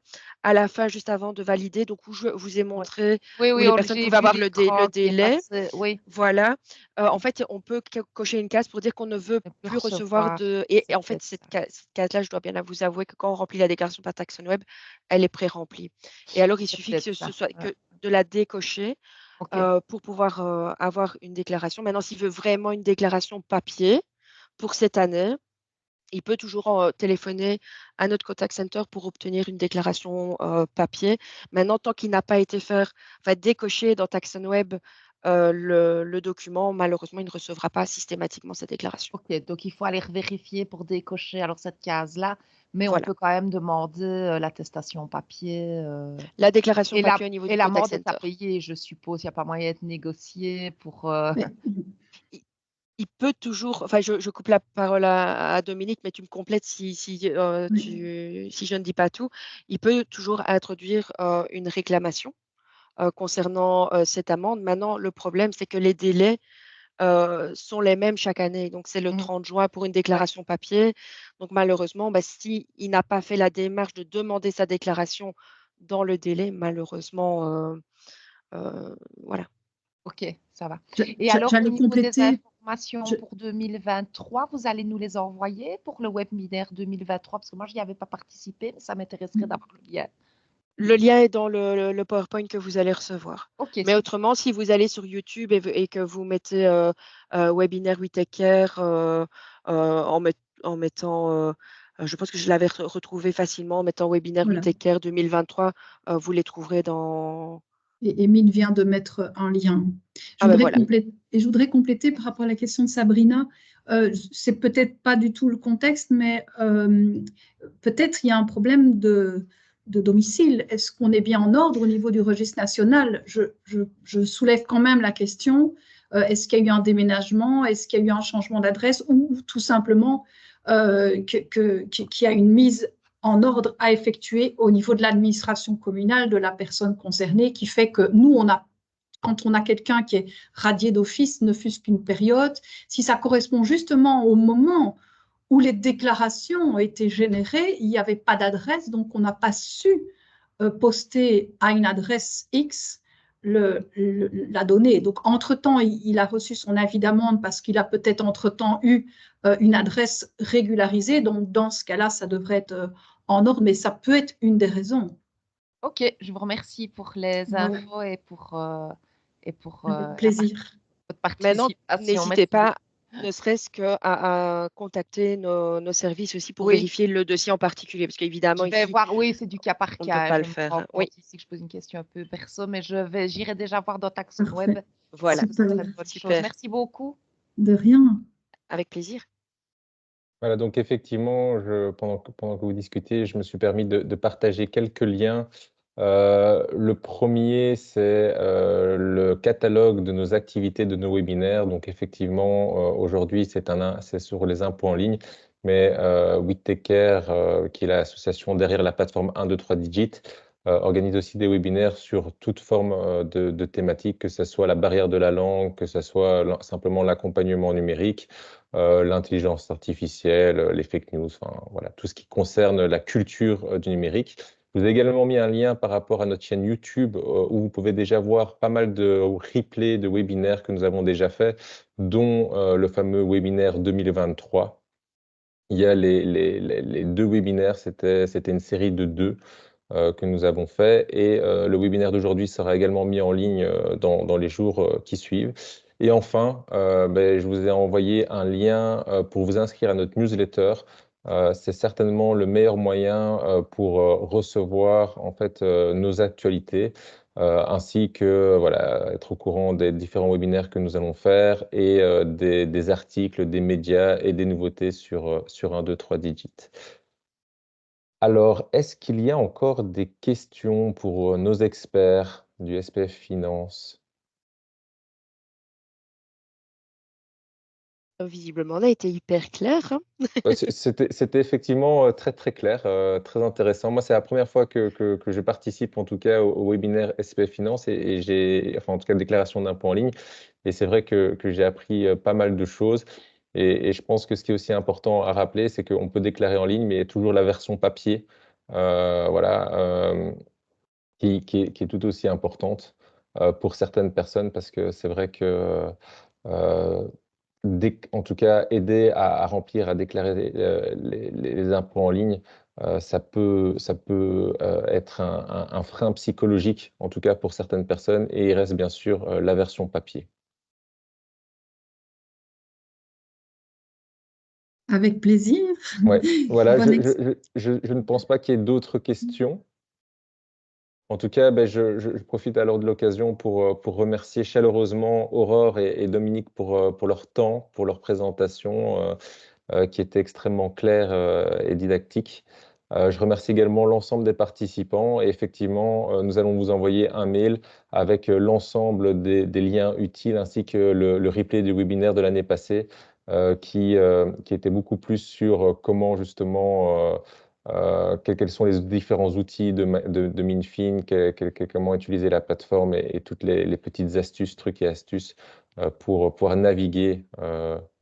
à la fin, juste avant de valider, donc où je vous ai Oui, montré oui, où oui, les personnes j'ai pouvaient vu avoir le l'écran qui est délai, passé. Oui, voilà. En fait, on peut cocher une case pour dire qu'on ne veut ne plus plus recevoir recevoir. de... Et C'est en fait, peut-être cette ça. case-là, je dois bien vous avouer que quand on remplit la déclaration par TaxonWeb, elle est pré-remplie. Et alors, il C'est suffit que peut-être ce ça. soit Ouais. que de la décocher Ok. pour pouvoir avoir une déclaration. Maintenant, s'il veut vraiment une déclaration papier pour cette année, il peut toujours téléphoner à notre contact center pour obtenir une déclaration papier. Maintenant, tant qu'il n'a pas été décoché dans TaxonWeb le document, malheureusement, il ne recevra pas systématiquement sa déclaration. Ok, donc il faut aller vérifier pour décocher alors cette case-là, mais on Voilà. peut quand même demander l'attestation papier. La déclaration Et papier au niveau et du contact l'amende est à center. payer, je suppose. Il n'y a pas moyen de négocier pour. Mais, Il, il peut toujours, enfin, je coupe la parole à Dominique, mais tu me complètes si oui. si je ne dis pas tout. Il peut toujours introduire une réclamation concernant cette amende. Maintenant, le problème, c'est que les délais sont les mêmes chaque année. Donc, c'est le Mhm. 30 juin pour une Ouais. déclaration papier. Donc, malheureusement, bah, s'il n'a pas fait la démarche de demander sa déclaration dans le délai, malheureusement, voilà. Ok, ça va. Et alors, au J'allais niveau des compléter. informations je- pour 2023, vous allez nous les envoyer pour le webinaire 2023? Parce que moi, je n'y avais pas participé, mais ça m'intéresserait d'avoir le lien. Le lien est dans le PowerPoint que vous allez recevoir. Ok, Mais super. autrement, si vous allez sur YouTube et que vous mettez webinaire We Take Care en mettant, je pense que je l'avais retrouvé facilement en mettant webinaire We Voilà. Take Care 2023, vous les trouverez dans. Et Émile vient de mettre un lien. Ah ben voilà. Je voudrais compléter par rapport à la question de Sabrina. C'est peut-être pas du tout le contexte, mais peut-être il y a un problème de domicile. Est-ce qu'on est bien en ordre au niveau du registre national? Je soulève quand même la question. Est-ce qu'il y a eu un déménagement? Est-ce qu'il y a eu un changement d'adresse? Ou tout simplement qu'il y a une mise en ordre à effectuer au niveau de l'administration communale de la personne concernée, qui fait que nous, quand on a quelqu'un qui est radié d'office, ne fût-ce qu'une période, si ça correspond justement au moment où les déclarations ont été générées, il n'y avait pas d'adresse, donc on n'a pas su poster à une adresse X la donnée. Donc, entre-temps, il a reçu son avis d'amende parce qu'il a peut-être entre-temps eu une adresse régularisée. Donc, dans ce cas-là, ça devrait être en ordre, mais ça peut être une des raisons. Ok, je vous remercie pour les Voilà, infos et pour avec plaisir. votre Maintenant, participation. n'hésitez Merci pas, beaucoup. ne serait-ce qu'à à contacter nos services aussi pour Oui, vérifier le dossier en particulier, parce qu'évidemment, je vais ici, voir. Oui, c'est du cas par on ne peut cas. pas Je le me faire, rends hein. Oui, compte ici que je pose une question un peu perso, mais j'irai déjà voir dans Taxon Web. Parfait. Je pense voilà, que ce Super. serait une bonne chose. super, Merci beaucoup. De rien. avec plaisir. Voilà, donc effectivement, pendant que vous discutez, je me suis permis de partager quelques liens. Le premier, c'est le catalogue de nos activités, de nos webinaires. Donc effectivement, aujourd'hui, c'est sur les impôts en ligne, mais We Take Care, qui est l'association derrière la plateforme 1, 2, 3 Digit, organise aussi des webinaires sur toute forme de thématique, que ce soit la barrière de la langue, que ce soit simplement l'accompagnement numérique, l'intelligence artificielle, les fake news, enfin, voilà, tout ce qui concerne la culture du numérique. Je vous ai également mis un lien par rapport à notre chaîne YouTube où vous pouvez déjà voir pas mal de replays de webinaires que nous avons déjà fait, dont le fameux webinaire 2023. Il y a les 2 webinaires, c'était une série de 2 que nous avons fait, et le webinaire d'aujourd'hui sera également mis en ligne dans les jours qui suivent. Et enfin, je vous ai envoyé un lien pour vous inscrire à notre newsletter. C'est certainement le meilleur moyen pour recevoir en fait nos actualités. ainsi que voilà, être au courant des différents webinaires que nous allons faire et des articles, des médias et des nouveautés sur 1, 2, 3 digits. Alors, est-ce qu'il y a encore des questions pour nos experts du SPF Finance? Visiblement, on a été hyper clair, hein. Ouais, c'était effectivement très très clair, très intéressant. Moi, c'est la première fois que je participe en tout cas au webinaire SPF Finance et enfin en tout cas déclaration d'impôt en ligne. Et c'est vrai que j'ai appris pas mal de choses. Et je pense que ce qui est aussi important à rappeler, c'est qu'on peut déclarer en ligne, mais il y a toujours la version papier, voilà, qui est tout aussi importante pour certaines personnes parce que c'est vrai que euh, en tout cas, aider à remplir, à déclarer les impôts en ligne, ça peut être un frein psychologique, en tout cas pour certaines personnes, et il reste bien sûr la version papier. Avec plaisir. Ouais, voilà, Bonne ex- je ne pense pas qu'il y ait d'autres questions. En tout cas, ben, je profite alors de l'occasion pour remercier chaleureusement Aurore et Dominique pour leur temps, pour leur présentation. Qui était extrêmement clair et didactique. Je remercie également l'ensemble des participants et effectivement, nous allons vous envoyer un mail avec l'ensemble des liens utiles ainsi que le replay du webinaire de l'année passée qui était beaucoup plus sur comment justement quels sont les différents outils de Minfin, comment utiliser la plateforme et toutes les petites astuces, trucs et astuces pour pouvoir naviguer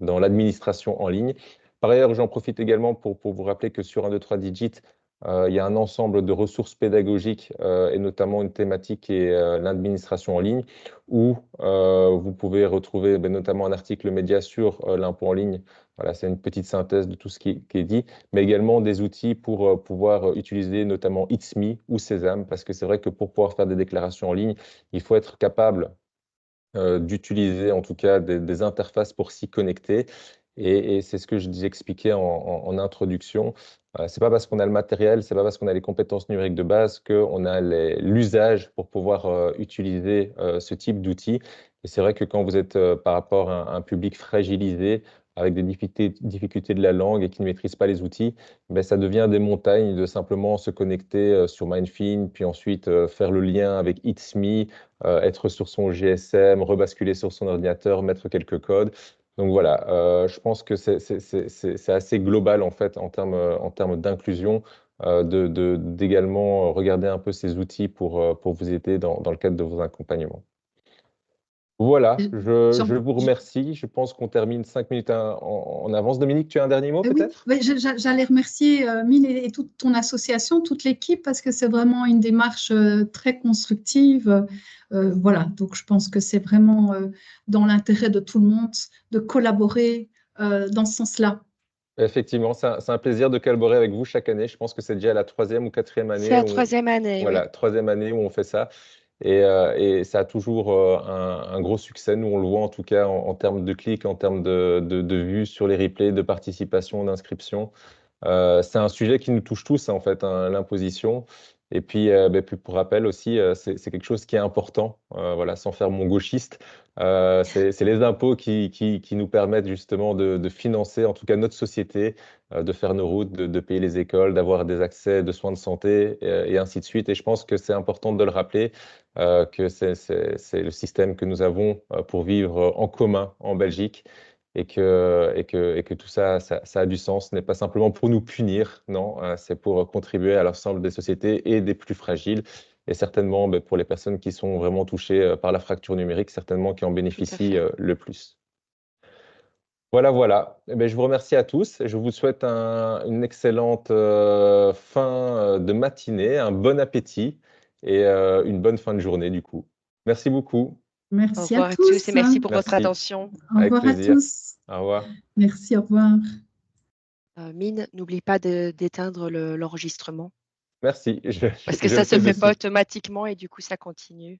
dans l'administration en ligne. Par ailleurs, j'en profite également pour vous rappeler que sur 1, 2, 3 digits, il y a un ensemble de ressources pédagogiques et notamment une thématique qui est l'administration en ligne où vous pouvez retrouver notamment un article média sur l'impôt en ligne. Voilà, c'est une petite synthèse de tout ce qui est dit, mais également des outils pour pouvoir utiliser notamment It's Me ou Sésame, parce que c'est vrai que pour pouvoir faire des déclarations en ligne, il faut être capable d'utiliser en tout cas des interfaces pour s'y connecter. Et c'est ce que j'expliquais en introduction. C'est pas parce qu'on a le matériel, c'est pas parce qu'on a les compétences numériques de base qu'on a l'usage pour pouvoir utiliser ce type d'outils. Et c'est vrai que quand vous êtes par rapport à un public fragilisé, avec des difficultés de la langue et qui ne maîtrise pas les outils, ben, ça devient des montagnes de simplement se connecter sur Mindfin, puis ensuite faire le lien avec It's Me, être sur son GSM, rebasculer sur son ordinateur, mettre quelques codes. Donc voilà, je pense que c'est assez global en fait en termes d'inclusion, d'également regarder un peu ces outils pour vous aider dans le cadre de vos accompagnements. Voilà, je vous remercie. Je pense qu'on termine 5 minutes en avance. Dominique, tu as un dernier mot Oui, peut-être? oui, j'allais remercier Mine et toute ton association, toute l'équipe, parce que c'est vraiment une démarche très constructive. Voilà, donc je pense que c'est vraiment dans l'intérêt de tout le monde de collaborer dans ce sens-là. Effectivement, c'est un plaisir de collaborer avec vous chaque année. Je pense que c'est déjà la 3e ou 4e C'est année la troisième année, oui. voilà, 3e année où on fait ça. Et ça a toujours un gros succès. Nous, on le voit en tout cas en termes de clics, en termes de vues sur les replays, de participation, d'inscription. C'est un sujet qui nous touche tous, en fait, hein, l'imposition. Et puis, puis pour rappel aussi, c'est quelque chose qui est important, voilà, sans faire mon gauchiste. C'est les impôts qui nous permettent justement de financer, en tout cas, notre société, de faire nos routes, de payer les écoles, d'avoir des accès de soins de santé et ainsi de suite. Et je pense que c'est important de le rappeler, que c'est le système que nous avons pour vivre en commun en Belgique et que tout ça a du sens. Ce n'est pas simplement pour nous punir, non, c'est pour contribuer à l'ensemble des sociétés et des plus fragiles. Et certainement, pour les personnes qui sont vraiment touchées par la fracture numérique, certainement qui en Tout à bénéficient fait. le plus. Voilà, voilà. Eh bien, je vous remercie à tous. Je vous souhaite une excellente fin de matinée, un bon appétit et une bonne fin de journée du coup. Merci beaucoup. Au Merci à revoir à tous et tous. merci pour votre Merci. attention. Au Avec revoir à plaisir. tous. Au revoir. Merci, au revoir. Mine, n'oublie pas d'éteindre l'enregistrement Merci. parce que Je ça le se fais de fait pas suite. automatiquement et du coup ça continue.